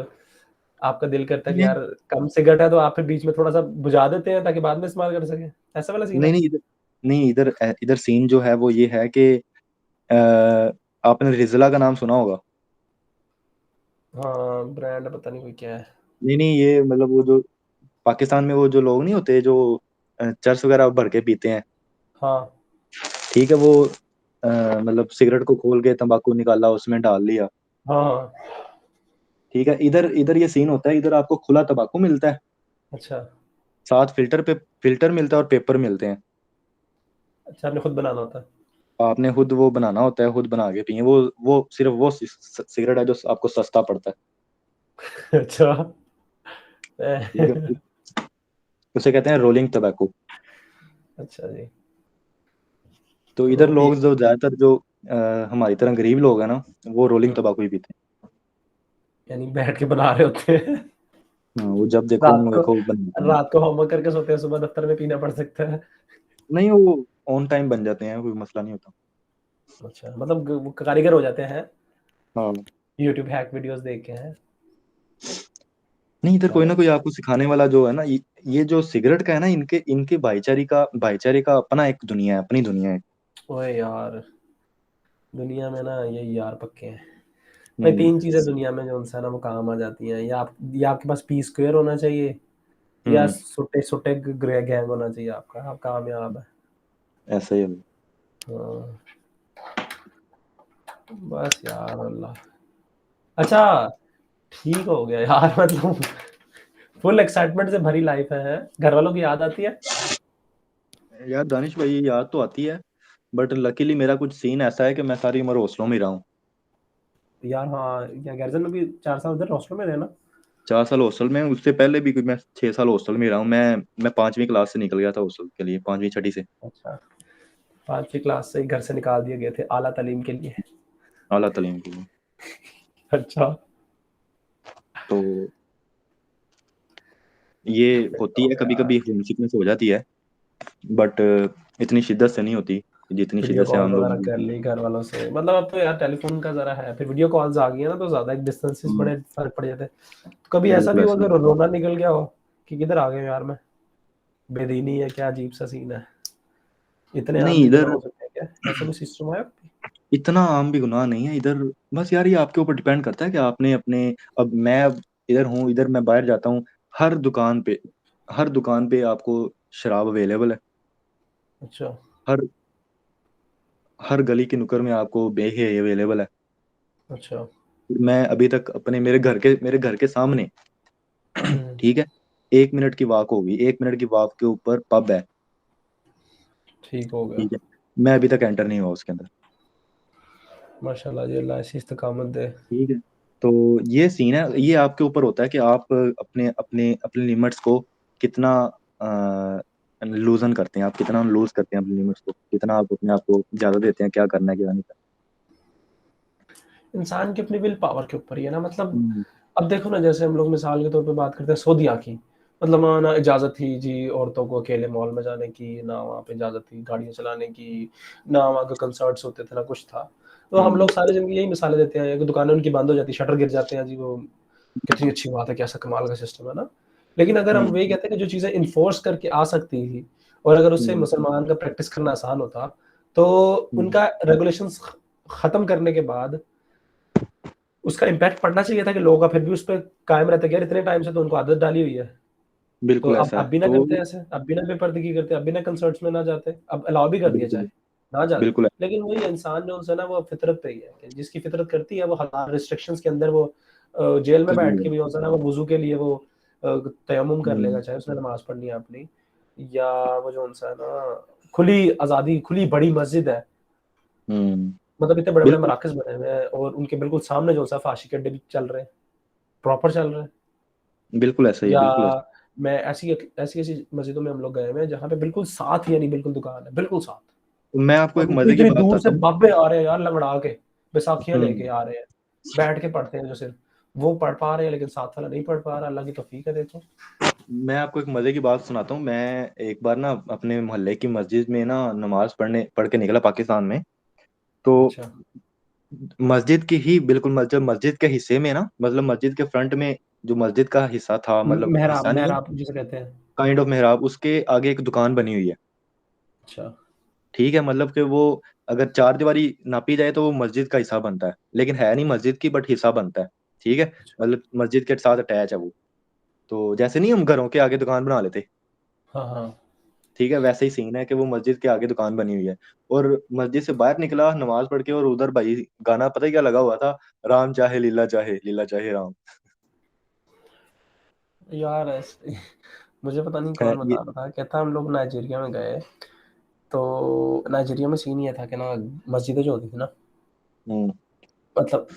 आपका दिल करता है कि नहीं यार कम सिगरेट है तो आप फिर बीच में थोड़ा सा बुझा देते हैं ताकि बाद में इस्तेमाल कर सके, ऐसा वाला सीन नहीं है? नहीं, इधर नहीं, इधर इधर सीन जो है वो ये है कि अ, आपने रिजला का नाम सुना होगा। हाँ, ब्रांड पता नहीं कोई क्या है। नहीं नहीं, ये मतलब वो जो पाकिस्तान में वो जो लोग नहीं होते जो चर्च वगैरह भर के पीते हैं। हाँ ठीक है, वो मतलब सिगरेट को खोल के तंबाकू निकाला, उसमें डाल लिया। हाँ हाँ। ठीक है, इधर इधर ये सीन होता है, इधर आपको खुला तंबाकू मिलता है, अच्छा। साथ फिल्टर मिलता है और पेपर मिलते हैं। अच्छा, आपने खुद बनाना होता है? आपने खुद वो बनाना होता है, खुद बना के पिए। वो सिर्फ वो सिगरेट है जो आपको सस्ता पड़ता है। अच्छा। ठीक है, उसे कहते हैं रोलिंग टबैको। अच्छा जी। तो इधर तो लोग जो ज्यादातर जो हमारी तरह गरीब लोग हैं ना, वो रोलिंग तंबाकू ही पीते यानी बैठ के बना रहे होते हैं। हैं। हाँ, वो जब देखो रात उनको को देखो बनाते हैं। रात को होमवर्क करके सोते हैं, सुबह दफ्तर में पीना पड़ सकता है। नहीं, वो ऑन टाइम बन जाते हैं, कोई मसला नहीं होता। अच्छा, मतलब वो कारीगर हो जाते हैं, हाँ। यूट्यूब हैक वीडियोस देख के हैं। नहीं, इधर कोई चलो। ना कोई आपको सिखाने वाला जो है ना, ये जो सिगरेट का है ना, इनके इनके भाईचारे का अपना एक दुनिया है, अपनी दुनिया है। ओए यार, दुनिया में ना यही यार पक्के हैं भाई। हम्म। 3 चीज़ें दुनिया में जो इंसान है वो काम आ जाती हैं, या आपके पास पी स्क्वायर होना चाहिए, या हम्म। सुट्टे सुट्टे गैंग होना चाहिए आपका, आप कामयाब है। ऐसा ही है। हाँ, बस यार अल्लाह। अच्छा, ठीक हो गया यार। मतलब फुल एक्साइटमेंट से भरी लाइफ है। घर वालों की याद आती है? यार दानिश भाई, याद तो आती है, बट लकीली मेरा कुछ सीन ऐसा है कि मैं सारी उम्र हॉस्टलों में ही रहा हूँ। यार हाँ, क्या गैरजन में भी 4 साल उधर हॉस्टल में रहे ना? 4 साल हॉस्टल में, उससे पहले भी मैं 6 साल हॉस्टल में ही रहा हूँ। मैं 5वीं क्लास से निकल गया था हॉस्टल के लिए, 5वीं 6वीं से। अच्छा, 5वीं क्लास से ही घर से निकाल दिए गए थे आला तालीम के लिए। आला तालीम के लिए। अच्छा। तो ये फिर तो होती हो है, गया कभी यार। कभी होम सिकनेस हो जाती है, बट इतनी शिद्दत से नहीं होती जितनी वीडियो शिद्दत से कॉल आम लोगों वगैरह की कर होती ली घर वालों से, मतलब अब तो यार टेलीफोन का जरा है, फिर वीडियो कॉल्स आ गई है ना, तो ज्यादा एक डिस्टेंसेस है। बड़े फर्क पड़ जाते हैं। तो कभी ऐसा बिल्कुल भी हुआ ऐसे कि ही। रोना निकल गया हो कि किधर आ गए यार मैं, बेदीनी है क्या, अजीब सा सीन है, इतने आम नहीं, भी गुनाह इधर हो सकते हैं क्या, ऐसा कोई सिस्टम है? इतना आम भी गुनाह नहीं है इधर। बस यार, ये आपके ऊपर डिपेंड करता है कि आपने अपने, अब इधर हूँ, इधर मैं बाहर जाता हूँ, हर दुकान पे हर दुकान पे आपको शराब अवेलेबल है। अच्छा। हर हर गली की नुक्कड़ में आपको बेहे अवेलेबल है। अच्छा। मैं अभी तक अपने मेरे घर के सामने, हम्म। ठीक है, 1 मिनट की वॉक होगी, 1 मिनट की वॉक के ऊपर पब है। ठीक हो गया। ठीक है, मैं अभी तक एंटर नहीं हुआ उसके अंदर। माशाल्लाह जी, अल्लाह ऐसी इस्तकामत दे। ठीक है। तो ये सीन है, ये आपके ऊपर होता है कि आप अपने अपने अपने लिमिट्स को कितना लूजन करते हैं, आप कितना लूज करते हैं अपनी लिमिट्स को, कितना आप अपने आप को ज्यादा देते हैं, क्या करना है क्या नहीं इंसान की अपनी विल पावर के ऊपर ही है ना, मतलब करना। अब देखो ना, जैसे हम लोग मिसाल के तौर पे बात करते हैं सऊदीया की, मतलब वहाँ ना इजाज़त थी जी औरतों को अकेले मॉल में जाने की, ना वहाँ पे इजाज़त थी गाड़ियाँ चलाने की, ना वहाँ के कंसर्ट्स होते थे, ना कुछ था। तो हम हम्म। लोग सारी ज़िंदगी यही मिसालें देते हैं कि दुकानें उनकी बंद हो जाती, शटर गिर जाते हैं जी, वो कितनी अच्छी बात है, कैसा कमाल का सिस्टम है ना। लेकिन अगर हम हम्म। वही कहते हैं कि जो चीज़ें इन्फोर्स करके आ सकती थी, और अगर उससे हम्म। मुसलमान का प्रैक्टिस करना आसान होता, तो हम्म। उनका रेगुलेशंस खत्म करने के बाद उसका इम्पैक्ट पड़ना चाहिए था कि लोगों का फिर भी उस पे कायम रहता है कि यार इतने टाइम से तो उनको आदत डाली हुई है। तो बिल्कुल ऐसा अब है भी ना तो। करते ऐसे, अब भी ना बेपर्दगी करते, अब भी ना कंसर्ट्स में ना जाते, अब अलाउ भी कर दिया बिल्कुल। चाहे, ना जाते। बिल्कुल। लेकिन वही इंसान जो है ना, वो फितरत पे ही है कि जिसकी फितरत करती है वो हज़ार रिस्ट्रिक्शंस के अंदर वो जेल में बैठ के भी जो है ना, वो वुज़ू के लिए वो तयम्मुम कर लेगा, हम्म। चाहे उसने नमाज़ पढ़नी है अपनी, या वो जो है ना खुली आज़ादी, खुली बड़ी मस्जिद है, हम्म। मतलब इतने बड़े-बड़े बिल्कुल। मराकज़ बने हुए हैं और उनके बिल्कुल सामने जो है फांसी के अड्डे भी चल रहे हैं, प्रॉपर चल रहे हैं। बिल्कुल ऐसा ही है, या बिल्कुल ऐसा मैं ऐसी मस्जिदों में हम लोग गए हुए हैं जहाँ पे बिल्कुल साथ, यानी बिल्कुल दुकान है, बिल्कुल साथ। तो मैं आपको और एक मजे की इतनी बात दूर से बताता हूँ। बाबे आ रहे हैं यार, लंगड़ा के, बैसाखियाँ लेके हम्म। आ रहे हैं, बैठ के पढ़ते हैं जो सिर्फ, वो पढ़ पा रहे हैं लेकिन साथ वाला नहीं पढ़ पा रहा, अल्लाह की तौफीक है देखो। मैं आपको एक मजे की बात सुनाता हूँ। मैं एक बार ना अपने मोहल्ले की मस्जिद में ना नमाज पढ़ के निकला, पाकिस्तान में। तो अच्छा। मस्जिद की ही बिल्कुल मस्जिद के हिस्से में ना, मतलब मस्जिद के फ्रंट में जो मस्जिद का हिस्सा था, मतलब मेहराब हिस्सा नहीं है, मेहराब जिसे कहते हैं। काइंड ऑफ मेहराब, उसके आगे एक दुकान बनी हुई है। अच्छा। ठीक है, मतलब कि वो अगर चार दीवारी नापी जाए तो वो मस्जिद का हिस्सा बनता है, लेकिन है नहीं मस्जिद की, बट हिस्सा बनता है। ठीक है, अच्छा। मतलब मस्जिद के साथ अटैच है वो। तो जैसे नहीं हम घरों के आगे दुकान बना लेते, हाँ हाँ। ठीक है, वैसे ही सीन है कि वो मस्जिद के आगे दुकान बनी हुई है। और मस्जिद से बाहर निकला नमाज पढ़ के, और उधर भाई गाना पता ही क्या लगा हुआ था, राम चाहे लीला चाहे राम। यार मुझे पता नहीं है कौन ये। बता रहा था, कहता हम लोग नाइजीरिया में गए, तो नाइजीरिया में सीन ये था कि ना, मस्जिदें जो होती थी ना, हम्म। मतलब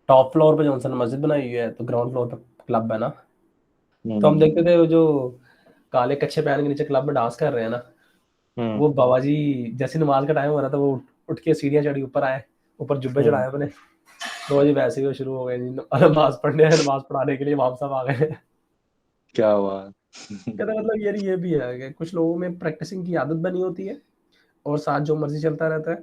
टॉप फ्लोर पे जो है ना मस्जिद बनाई हुई है, तो ग्राउंड फ्लोर पे क्लब है ना, तो हम हम्म। देखते थे वो जो काले कच्छे पहन के नीचे क्लब में डांस कर रहे हैं ना, वो बाबा जी जैसे नमाज का टाइम हो रहा था, वो उठ के सीढ़ियाँ चढ़ी, ऊपर आए, ऊपर जुब्बे चढ़ाए अपने, तो जी वैसे ही वो शुरू हो गए जी नमाज पढ़ने, नमाज पढ़ाने के लिए इमाम साहब आ गए। क्या बात। कहते मतलब यार ये भी है कि कुछ लोगों में प्रैक्टिसिंग की आदत बनी होती है और साथ जो मर्जी चलता रहता है।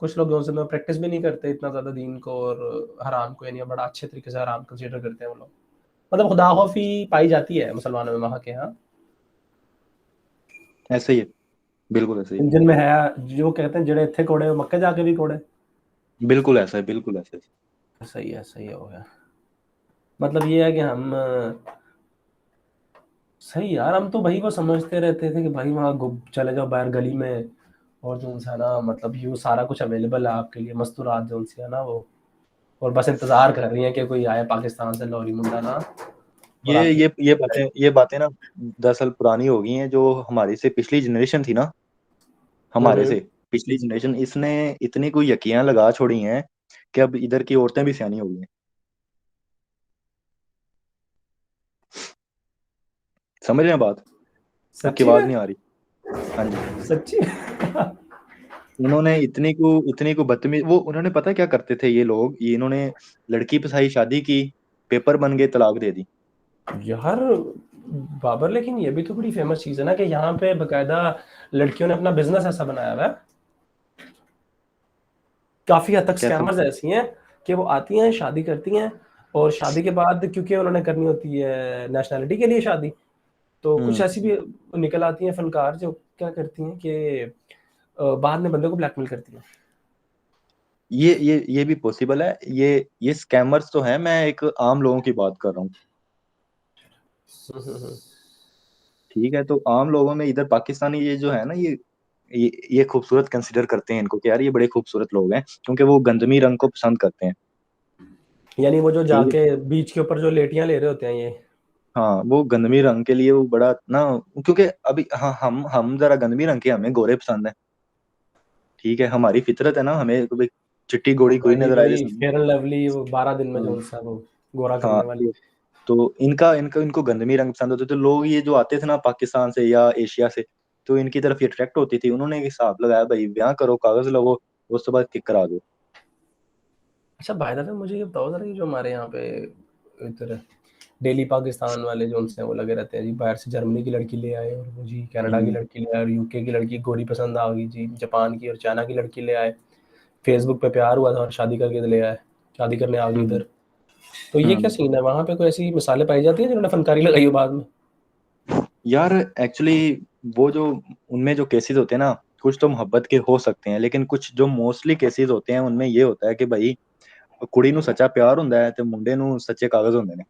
कुछ लोग जो से प्रैक्टिस भी नहीं करते इतना ज़्यादा दीन को और हराम को, यानी बड़ा अच्छे तरीके से हराम कंसीडर करते हैं वो लोग। मतलब खुदा खौफी पाई जाती है मुसलमानों में वहाँ के यहाँ, ऐसे ही है, बिल्कुल ऐसे ही जिन में है, जो कहते हैं जड़े थे कोड़े मक्के जाके भी कोड़े। बिल्कुल ऐसा है, बिल्कुल ऐसा है। सही हो गया। मतलब ये है कि हम सही यार, हम तो भाई वो समझते रहते थे कि भाई वहाँ चले जाओ बाहर गली में, और जो उनसे है ना मतलब ये सारा कुछ अवेलेबल है आपके लिए, मस्तूरात जो उनसे है ना वो, और बस इंतजार कर रही हैं कि कोई आए पाकिस्तान से लॉरी मुंडा ना, और ये आपकी ये ये बातें, ये बातें ना दरअसल पुरानी हो गई हैं। जो हमारी से पिछली जनरेशन थी ना, हमारे हम्म। से पिछली जनरेशन, इसने इतनी कोई यकियां लगा छोड़ी हैं कि अब इधर की औरतें भी सियानी हो गई हैं। समझ रहे हैं बात? आपकी सच्ची आवाज में? नहीं आ रही। हाँ जी। सच्ची? उन्होंने इतनी को बदतमीज, वो उन्होंने पता है क्या करते थे ये लोग, ये इन्होंने लड़की फसाई, शादी की, पेपर बन गए, तलाक दे दी। यार बाबर, लेकिन ये भी तो बड़ी फेमस चीज है ना कि यहाँ पे बकायदा लड़कियों ने अपना बिजनेस ऐसा बनाया हुआ है। काफी हद तक कैसे? स्कैमर्स ऐसी हैं कि वो आती हैं, शादी करती हैं, और शादी के बाद क्योंकि उन्होंने करनी होती है नेशनैलिटी के लिए शादी, तो कुछ हम्म। ऐसी भी निकल आती हैं फनकार जो क्या करती हैं कि बाद में बंदे को ब्लैकमेल करती हैं। ये भी पॉसिबल है। ये स्कैमर्स तो हैं, मैं एक आम लोगों की बात कर रहा हूँ। हम्म। ठीक है, तो आम लोगों में इधर पाकिस्तानी ये जो है ना, ये खूबसूरत कंसिडर करते हैं इनको कि यार ये बड़े खूबसूरत लोग हैं, क्योंकि वो गंदमी रंग को पसंद करते हैं। यानी वो जो ठीक है। जाके बीच के ऊपर जो लेटियां ले रहे होते हैं ये। हाँ, वो गंदमी रंग के लिए वो बड़ा ना, क्योंकि अभी हाँ, हम जरा गंदमी रंग के, हमें गोरे पसंद है। ठीक है, हमारी फितरत है ना, हमें कभी चिट्टी गोरी कोई वही नजर आए वही जैसे हमें। फेयर एंड लवली, वो 12 दिन में जो हाँ। उनसा वो गोरा हाँ, करने वाली। तो इनका इनका इनको गंदमी रंग पसंद होते, तो लोग ये जो आते थे ना पाकिस्तान से या एशिया से, तो इनकी तरफ ये अट्रैक्ट होती थी। उन्होंने एक हिसाब लगाया, भाई ब्याह करो, कागज लगो, उसके बाद किक करा दो। अच्छा भाई दादा, मुझे ये बताओ जरा, ये जो हमारे यहाँ पे इधर डेली पाकिस्तान वाले जो उनसे वो लगे रहते हैं जी, बाहर से जर्मनी की लड़की ले आए, और वो जी कनाडा की हम्म। लड़की ले आए, और यूके की लड़की गोरी पसंद आ गई जी, जापान की और चाइना की लड़की ले आए, फेसबुक पे प्यार हुआ था और शादी करके ले आए, शादी करने आ गई हम्म। इधर। तो ये क्या हम्म। सीन है वहाँ पे? कोई ऐसी मिसालें पाई जाती हैं जिन्होंने फनकारी लगाई हो बाद में? यार एक्चुअली वो जो उनमें जो केसेस होते हैं ना, कुछ तो मोहब्बत के हो सकते हैं, लेकिन कुछ जो मोस्टली केसेस होते हैं उनमें ये होता है कि भाई कुड़ी ਨੂੰ सच्चा प्यार ਹੁੰਦਾ है ਤੇ ਮੁੰਡੇ ਨੂੰ सच्चे कागज ਹੁੰਦੇ ਨੇ।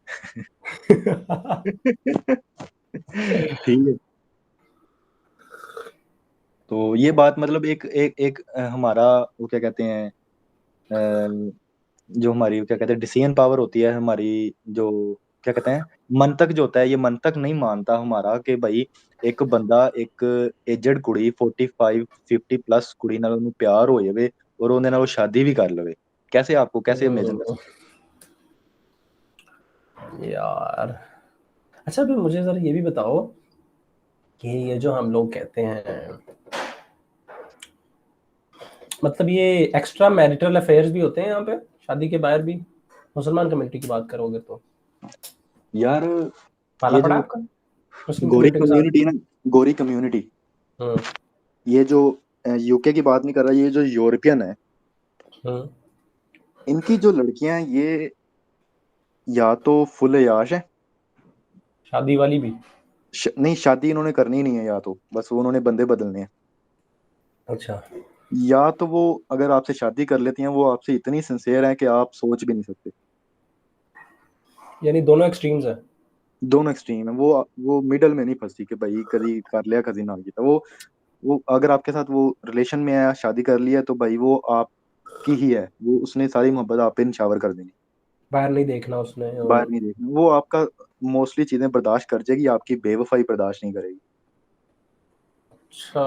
ठीक है। तो ये बात मतलब एक एक एक हमारा वो क्या कहते हैं, जो हमारी क्या कहते हैं डिसीजन पावर होती है हमारी, जो क्या कहते हैं मंतक जो होता है, ये मंतक नहीं मानता हमारा कि भाई एक बंदा एक एजड कुड़ी 45-50 प्लस कुड़ी नाल ਉਹਨੂੰ प्यार हो जावे और ਉਹਦੇ ਨਾਲ ਉਹ शादी भी कर लवे। कैसे आपको कैसे इमेजिन कर सकते यार अच्छा, अभी मुझे जरा ये भी बताओ कि ये जो हम लोग कहते हैं, मतलब ये एक्स्ट्रा मैरिटल अफेयर्स भी होते हैं यहाँ पे शादी के बाहर भी, मुसलमान कम्युनिटी की बात करोगे तो? हैं यार? पाला ये पड़ा जो आपका मुस्लिम गोरी कम्युनिटी के साथ? कम्युनिटी ना, गोरी कम्युनिटी, हम्म। ये जो यूके की बात नहीं कर रहा, ये जो यूरोपियन है, हम्म। इनकी जो लड़कियां हैं ये या तो फुल याश है, शादी वाली भी? नहीं शादी इन्होंने करनी ही नहीं है, या तो बस वो उन्होंने बंदे बदलने हैं, अच्छा, या तो वो अगर आपसे शादी कर लेती हैं वो आपसे इतनी सिंसेयर है कि आप सोच भी नहीं सकते। यानी दोनों एक्सट्रीम्स है। दोनों एक्सट्रीम है। वो मिडल में नहीं फंसती कि भाई कभी कर लिया कभी ना किया। वो अगर आपके साथ वो रिलेशन में है, शादी कर लिया, तो भाई वो आपकी ही है, वो उसने सारी मोहब्बत आप पे निछावर कर देनी। बाहर नहीं देखना उसने, बाहर और नहीं देखना, वो आपका मोस्टली चीजें बर्दाश्त कर जाएगी, आपकी बेवफाई बर्दाश्त नहीं करेगी। अच्छा।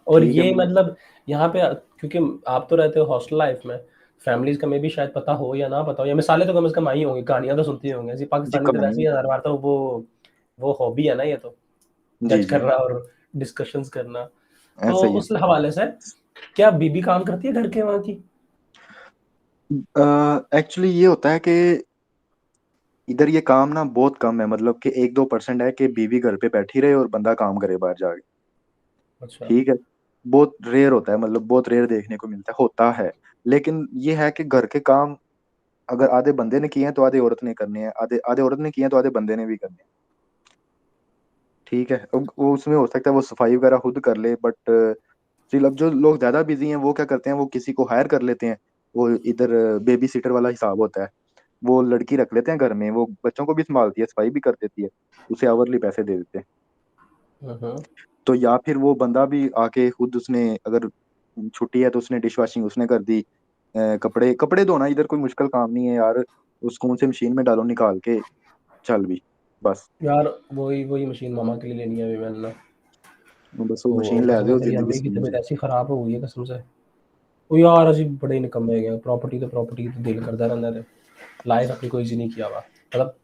और ठीक है। ये मतलब यहाँ पे, क्योंकि आप तो रहते हो हॉस्टल लाइफ में, फैमिलीज का में भी शायद पता हो या ना पता हो, या मिसालें तो कम से कम आई होंगी, कहानियां तो सुनती होंगे ऐसी, जी पाकिस्तानी तो वैसे ही कहानी। हर बार तो वो हॉबी है ना ये तो, जी जज जी। करना और डिस्कशंस करना। तो ऐसा ही उस हवाले से क्या बीबी काम करती है घर के वहाँ की? है। एक्चुअली ये होता है कि इधर ये काम ना बहुत कम है, मतलब कि 1-2% है कि बीवी घर पे बैठी रहे और बंदा काम करे बाहर जाके। अच्छा। ठीक है। बहुत रेयर होता है, मतलब बहुत रेयर देखने को मिलता है, होता है। लेकिन ये है कि घर के काम अगर आधे बंदे ने किए हैं तो आधे औरत ने करने हैं, आधे आधे औरत ने किए हैं तो आधे बंदे ने भी करने हैं। ठीक है। अब वो उसमें हो सकता है वो सफाई वगैरह खुद कर ले, बट स्टिल अब जो लोग ज्यादा बिजी हैं वो क्या करते हैं, वो किसी को हायर कर लेते हैं। वो इधर बेबी सीटर वाला हिसाब होता है। वो लड़की रख लेते हैं घर में, वो बच्चों को भी संभालती है, सफाई भी कर देती है, उसे आवरली पैसे दे देते हैं। हम्म। तो या फिर वो बंदा भी आके खुद, उसने अगर छुट्टी है तो उसने डिश वॉशिंग उसने कर दी। कपड़े कपड़े धोना इधर कोई मुश्किल काम नहीं है यार। उसको उनसे मशीन में डालो निकाल के, चल भी, बस। यार वही वही मशीन मामा के लिए लेनी है अभी मैंने ना। बस वो तो मशीन ले कसम दो, से मेरी जिंदगी अम्मी की सुकून तबीयत से। ऐसी खराब हो गई है कसम से। वो यार अजी बड़े निकम्मे हो गए, प्रॉपर्टी तो दिल करता रहता है। लाइफ अपनी कोई जी नहीं किया हुआ मतलब।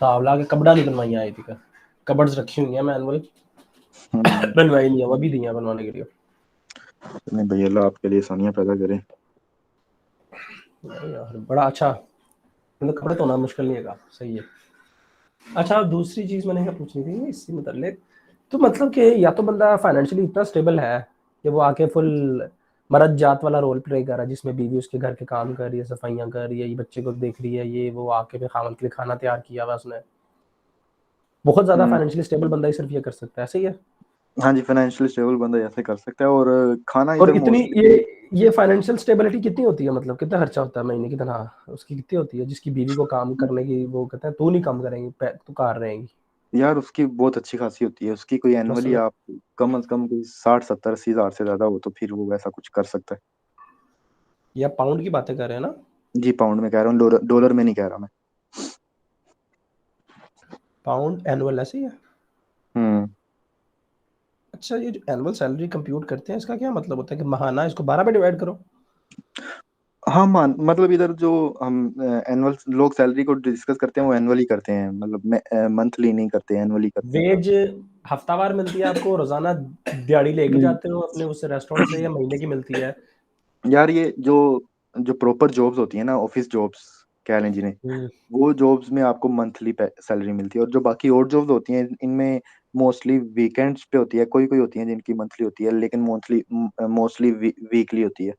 सावला के कपड़ा नहीं बनवाई आई थी। कबर्ड्स रखी हुई हैं मैनुअल। हम्म। बनवाई नहीं है, वो भी दी है बनवाने के लिए। नहीं भैया, अल्लाह आपके लिए आसानियां पैदा करे। नहीं यार बड़ा अच्छा, मतलब कपड़े धोना मुश्किल नहीं है, सही है। अच्छा दूसरी चीज़ मैंने क्या पूछनी थी इससे मतलब, तो मतलब कि या तो बंदा फाइनेंशियली इतना स्टेबल है कि वो आके फुल मर्द जात वाला रोल प्ले कर रहा है, जिसमें बीवी उसके घर के काम कर रही है, सफाइयाँ कर रही है, ये बच्चे को देख रही है, ये वो आके फिर खामन के लिए खाना तैयार किया हुआ उसने। बहुत ज़्यादा हम्म। फाइनेंशियली स्टेबल बंदा ही सिर्फ ये कर सकता है, सही है। हाँ जी, फाइनेंशियली स्टेबल बंदा ऐसे कर सकता है, और खाना और इधर इतनी मोस्टली। ये फाइनेंशियल स्टेबिलिटी कितनी होती है, मतलब कितना खर्चा होता है महीने की तनख्वाह उसकी कितनी होती है, जिसकी बीवी को काम करने की वो कहते हैं तू नहीं काम करेंगी, तू कार रहेंगी। यार उसकी बहुत अच्छी खासी होती है, उसकी कोई एनुअली मसलन आप कम से कम कोई 60-70-80 हज़ार से ज्यादा हो तो फिर वो वैसा कुछ कर सकता है। या पाउंड की बातें कर रहे हैं ना? जी पाउंड में कह रहा हूँ, डॉलर डॉलर में नहीं कह रहा मैं। पाउंड एनुअल ऐसे ही है। हम्म। अच्छा ये जो एनुअल सैलरी कंप्यूट करते हैं इसका क्या मतलब होता है कि महाना इसको 12 पे डिवाइड करो? हाँ मान, मतलब इधर जो हम एनुअल लोग सैलरी को डिस्कस करते हैं वो एनुअली करते हैं, मतलब मंथली नहीं करते, एनुअली करते हैं। वेज हफ्तावार मिलती है आपको, रोजाना दिहाड़ी लेके नहीं। जाते हो अपने उस रेस्टोरेंट से, या महीने की मिलती है? यार ये जो जो प्रॉपर जॉब्स होती है ना, ऑफिस जॉब्स कह लें जिन्हें, हम्म। वो जॉब्स में आपको मंथली सैलरी मिलती है, और जो बाकी और जॉब्स होती हैं इनमें मोस्टली वीकेंड्स पे होती है, कोई कोई होती है जिनकी मंथली होती है, लेकिन मोस्टली वीकली होती है।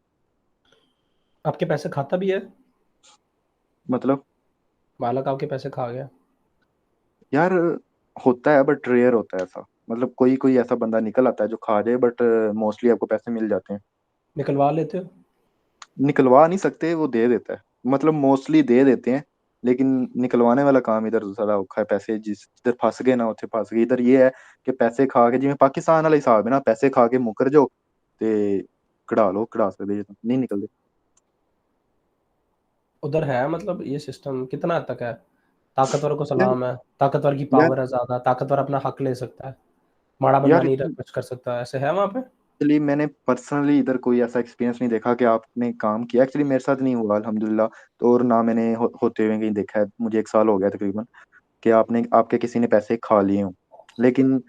आपके पैसे खाता भी है? मतलब मालक आपके पैसे खा गया? यार होता है बट रेयर होता है ऐसा, मतलब कोई कोई ऐसा बंदा निकल आता है जो खा जाए, बट मोस्टली आपको पैसे मिल जाते हैं। निकलवा लेते हो? निकलवा नहीं सकते, वो दे देता है, मतलब मोस्टली दे देते हैं। लेकिन निकलवाने वाला काम इधर ज्यादा औखा है, पैसे जिधर फंस गए ना उथे फंस गए। इधर ये है कि पैसे खा के, जिਵੇਂ पाकिस्तान वाला हिसाब है ना, पैसे खा के मुकर जाओ ते कढ़ा लो, कढ़ा सकते जे नहीं निकलते। उधर है मतलब ये सिस्टम कितना हद तक है? ताकतवर को यार सलाम है, ताकतवर की यार पावर है ज्यादा, ताकतवर अपना हक ले सकता है, माड़ा बंदा यार नहीं कुछ कर सकता, ऐसे है वहां पे? एक्चुअली मैंने पर्सनली इधर कोई ऐसा एक्सपीरियंस नहीं देखा कि आपने काम किया, एक्चुअली मेरे साथ नहीं हुआ अल्हम्दुलिल्लाह। तो और ना मैंने होते हुए कहीं देखा है, मुझे 1 साल हो गया तकरीबन, कि आपने आपके किसी ने पैसे खा लिए हों। लेकिन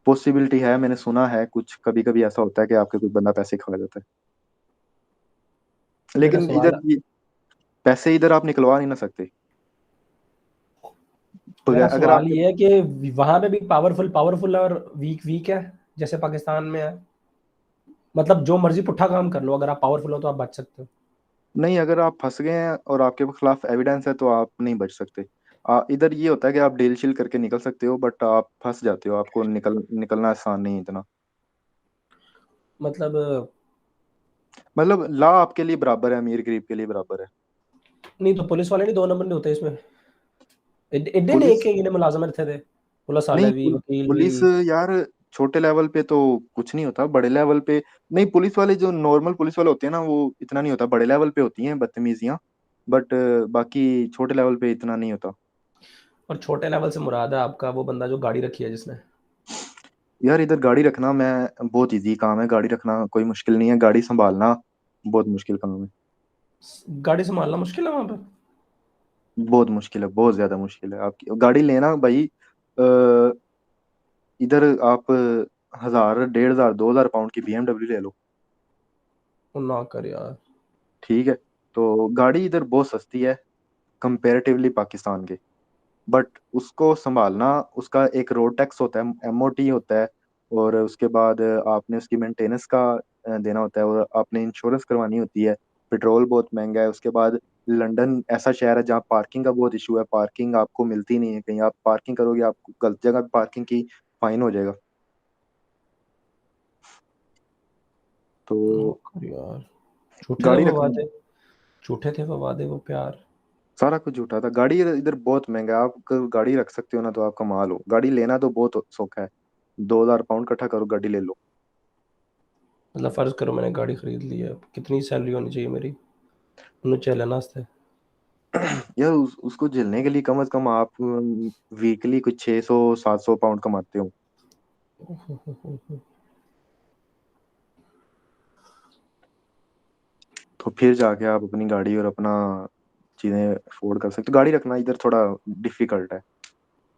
पॉसिबिलिटी है, मैंने सुना है कुछ कभी कभी ऐसा होता है कि आपके कोई बंदा पैसे खा जाता है। मेरा लेकिन सवाल इधर पैसे इधर आप निकलवा नहीं ना सकते, मेरा अगर सवाल आपके। ये है कि वहां पे भी पावरफुल पावरफुल है और वीक वीक है, जैसे पाकिस्तान में है? मतलब जो मर्जी पुट्ठा काम कर लो, अगर आप पावरफुल हो तो आप बच सकते हो। नहीं, अगर आप फंस गए हैं और आपके खिलाफ एविडेंस है तो आप नहीं बच सकते। इधर ये होता है कि आप डील शील करके निकल सकते हो, बट आप फंस जाते हो, आपको निकलना आसान नहीं है इतना। मतलब मतलब लॉ आपके लिए बराबर है, अमीर गरीब के लिए बराबर है। नहीं तो पुलिस वाले नहीं दो नंबर नहीं होते इसमें? एड्डे ने पुलिस एक इन्हें मुलाजमत थे पुलिस वाले नहीं, भी, वकील भी। पुलिस यार छोटे लेवल पे तो कुछ नहीं होता, बड़े लेवल पे नहीं। पुलिस वाले जो नॉर्मल पुलिस वाले होते हैं ना, वो इतना नहीं होता, बड़े लेवल पे होती हैं बदतमीजियां, बट बाकी छोटे लेवल पे इतना नहीं होता। और छोटे लेवल से मुराद है आपका वो बंदा जो गाड़ी रखी है जिसने? यार इधर गाड़ी रखना मैं बहुत इजी काम है, गाड़ी रखना कोई मुश्किल नहीं है, गाड़ी संभालना बहुत मुश्किल काम है। गाड़ी संभालना मुश्किल है वहां पे? बहुत मुश्किल है, बहुत ज्यादा मुश्किल है। आपकी गाड़ी लेना भाई, अ, इधर आप 1000 1500 2000 पाउंड की BMW ले लो, वो ना कर यार। ठीक है। तो गाड़ी इधर बहुत सस्ती है कंपेरेटिवली पाकिस्तान के, बट उसको संभालना, उसका एक रोड टैक्स होता है, MOT होता है, और उसके बाद आपने उसकी मेंटेनेंस का देना होता है, और आपने इंश्योरेंस करवानी होती है। पेट्रोल बहुत महंगा है। उसके बाद लंदन ऐसा शहर है जहाँ पार्किंग का बहुत इशू है, पार्किंग आपको मिलती नहीं है, कहीं आप पार्किंग करोगे आपको गलत जगह पार्किंग की फाइन हो जाएगा। ना तो कर यार, झूठे थे गाड़ी वो रखना, वादे, झूठे थे वो वादे, वो प्यार। सारा कुछ झूठा था। गाड़ी इधर इधर बहुत महंगा है। आप अगर गाड़ी रख सकते हो ना तो आप कमाल हो। गाड़ी लेना तो बहुत सौखा है, 2000 पाउंड इकट्ठा करो गाड़ी ले लो। मतलब फर्ज करो मैंने गाड़ी खरीद ली है, कितनी सैलरी होनी चाहिए मेरी उन्हें चलना वास्ते? यार उसको झेलने के लिए कम से कम आप वीकली कुछ 600 700 पाउंड कमाते हो, तो फिर जाके आप अपनी गाड़ी और अपना चीजें अफोर्ड कर सकते हो। गाड़ी रखना इधर थोड़ा डिफिकल्ट है,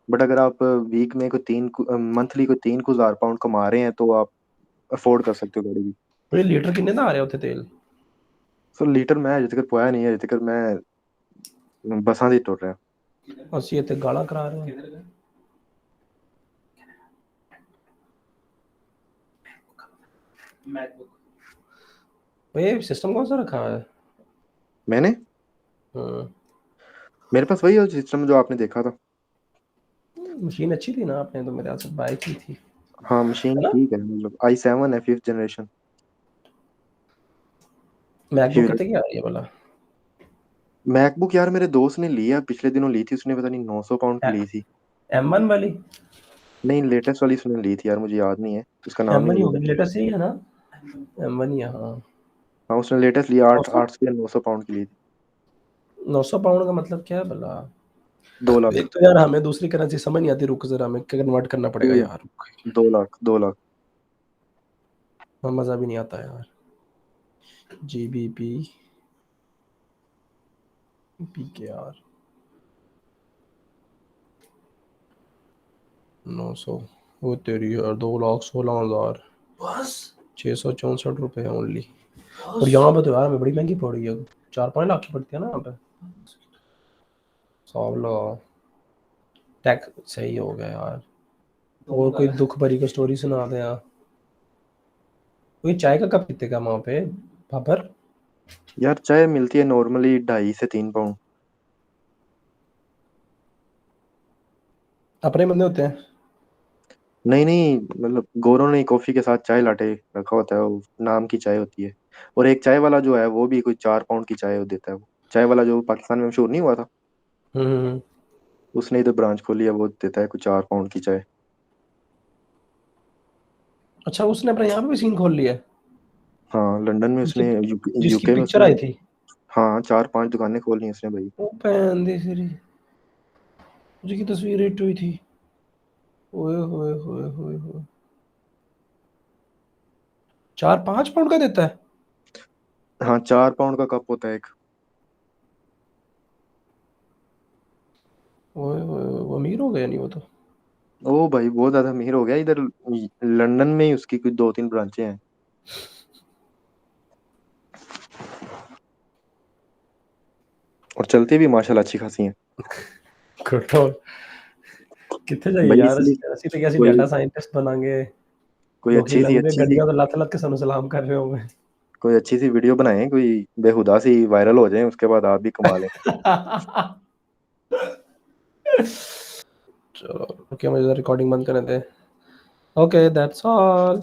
बट अगर आप वीक में को मंथली को 3000 पाउंड कमा रहे हैं तो आप अफोर्ड कर सकते हो गाड़ी भी। ये लीटर कितने का आ रहे होते तेल? सो लीटर मैं अजे तक पोया नहीं है, अजे तक मैं बसां दी टुर रहा। ਅਸੀਂ ਇੱਥੇ ਗਾਲਾਂ ਕਰਾ ਰਹੇ ਹਾਂ। ये सिस्टम कौन सा रखा है? मैंने, हाँ, मेरे पास वही है सिस्टम जो आपने देखा था। मशीन अच्छी थी ना, आपने तो मेरे हाथ से बाइक ही थी, हाँ मशीन है ना? ठीक है, मतलब i7 है 5th जनरेशन। मैकबुक कितने की आ रही है भला? मैकबुक यार मेरे दोस्त ने लिया पिछले दिनों, ली थी उसने, पता नहीं 900 पाउंड की ली थी। M1 वाली? नहीं लेटेस्ट वाली उसने ली थी यार, मुझे याद नहीं है, उसका नाम ही M1 नहीं ही मुझे होगी, पता। लेटेस्ट यही है ना? M1 ही है, हाँ। हाँ उसने लेटेस्ट लिया, आठ 900 आठ से 900 पाउंड की ली थी। 900 पाउंड का मतलब क्या है भला? 2 लाख। एक तो यार हमें दूसरी करेंसी समझ नहीं आती, रुक जरा हमें कन्वर्ट करना पड़ेगा 2 लाख, यार, रुक। 2 लाख 2 लाख। मजा भी नहीं आता यार। GBP PKR 900, वो तेरी यार 2,16,000, बस 664 रुपये ओनली। और यहाँ पे तो यार हमें बड़ी महंगी पड़ रही है, 4-5 लाख की पड़ती है ना यहाँ पे। सॉल्व टैक्स सही हो गया यार। और कोई दुख भरी को स्टोरी सुना दे यार। कोई चाय का कप कितने का वहाँ पे भाबर? यार चाय मिलती है नॉर्मली 2.5 से 3 पाउंड। अपने बंदे होते हैं? नहीं नहीं, मतलब गोरों ने कॉफी के साथ चाय लाटे रखा होता है, वो नाम की चाय होती है। और एक चाय वाला जो है वो भी कोई 4 पाउंड की चाय देता है। वो चाय वाला जो पाकिस्तान में मशहूर नहीं हुआ था, हम्म। उसने इधर ब्रांच खोली है, वो देता है कुछ 4 पाउंड की चाय। अच्छा, उसने अपने यहाँ पे भी सीन खोल लिया है? हाँ लंदन में उसने, जिसकी जिसकी यूके में पिक्चर उसने। आई थी? हाँ 4 5 दुकानें खोली हैं उसने भाई। ओ पैन दी सिरी, जिसकी तस्वीर हिट हुई थी। ओए होए होए होए होए, 4-5 पाउंड का देता है? हाँ 4 पाउंड का कप होता है एक। ओए होए होए, वो अमीर हो गया नहीं वो तो। ओ भाई बहुत ज्यादा अमीर हो गया इधर। लंदन में ही उसकी कुछ 2 3 ब्रांचें हैं। और चलती भी माशाल्लाह अच्छी खासी हैं। कटोल कितने जाइए भाई यार, इसलिए ऐसी तो कैसी कोई डाटा साइंटिस्ट बनाएंगे। कोई लोग अच्छी सी लंदे अच्छी सी गड्डियां तो लत लत के सनु सलाम कर रहे होंगे। कोई अच्छी सी वीडियो बनाएं, कोई बेहुदा सी वायरल हो जाए, उसके बाद आप भी कमा लें। चलो ओके, मुझे रिकॉर्डिंग बंद करने दे। Okay that's all.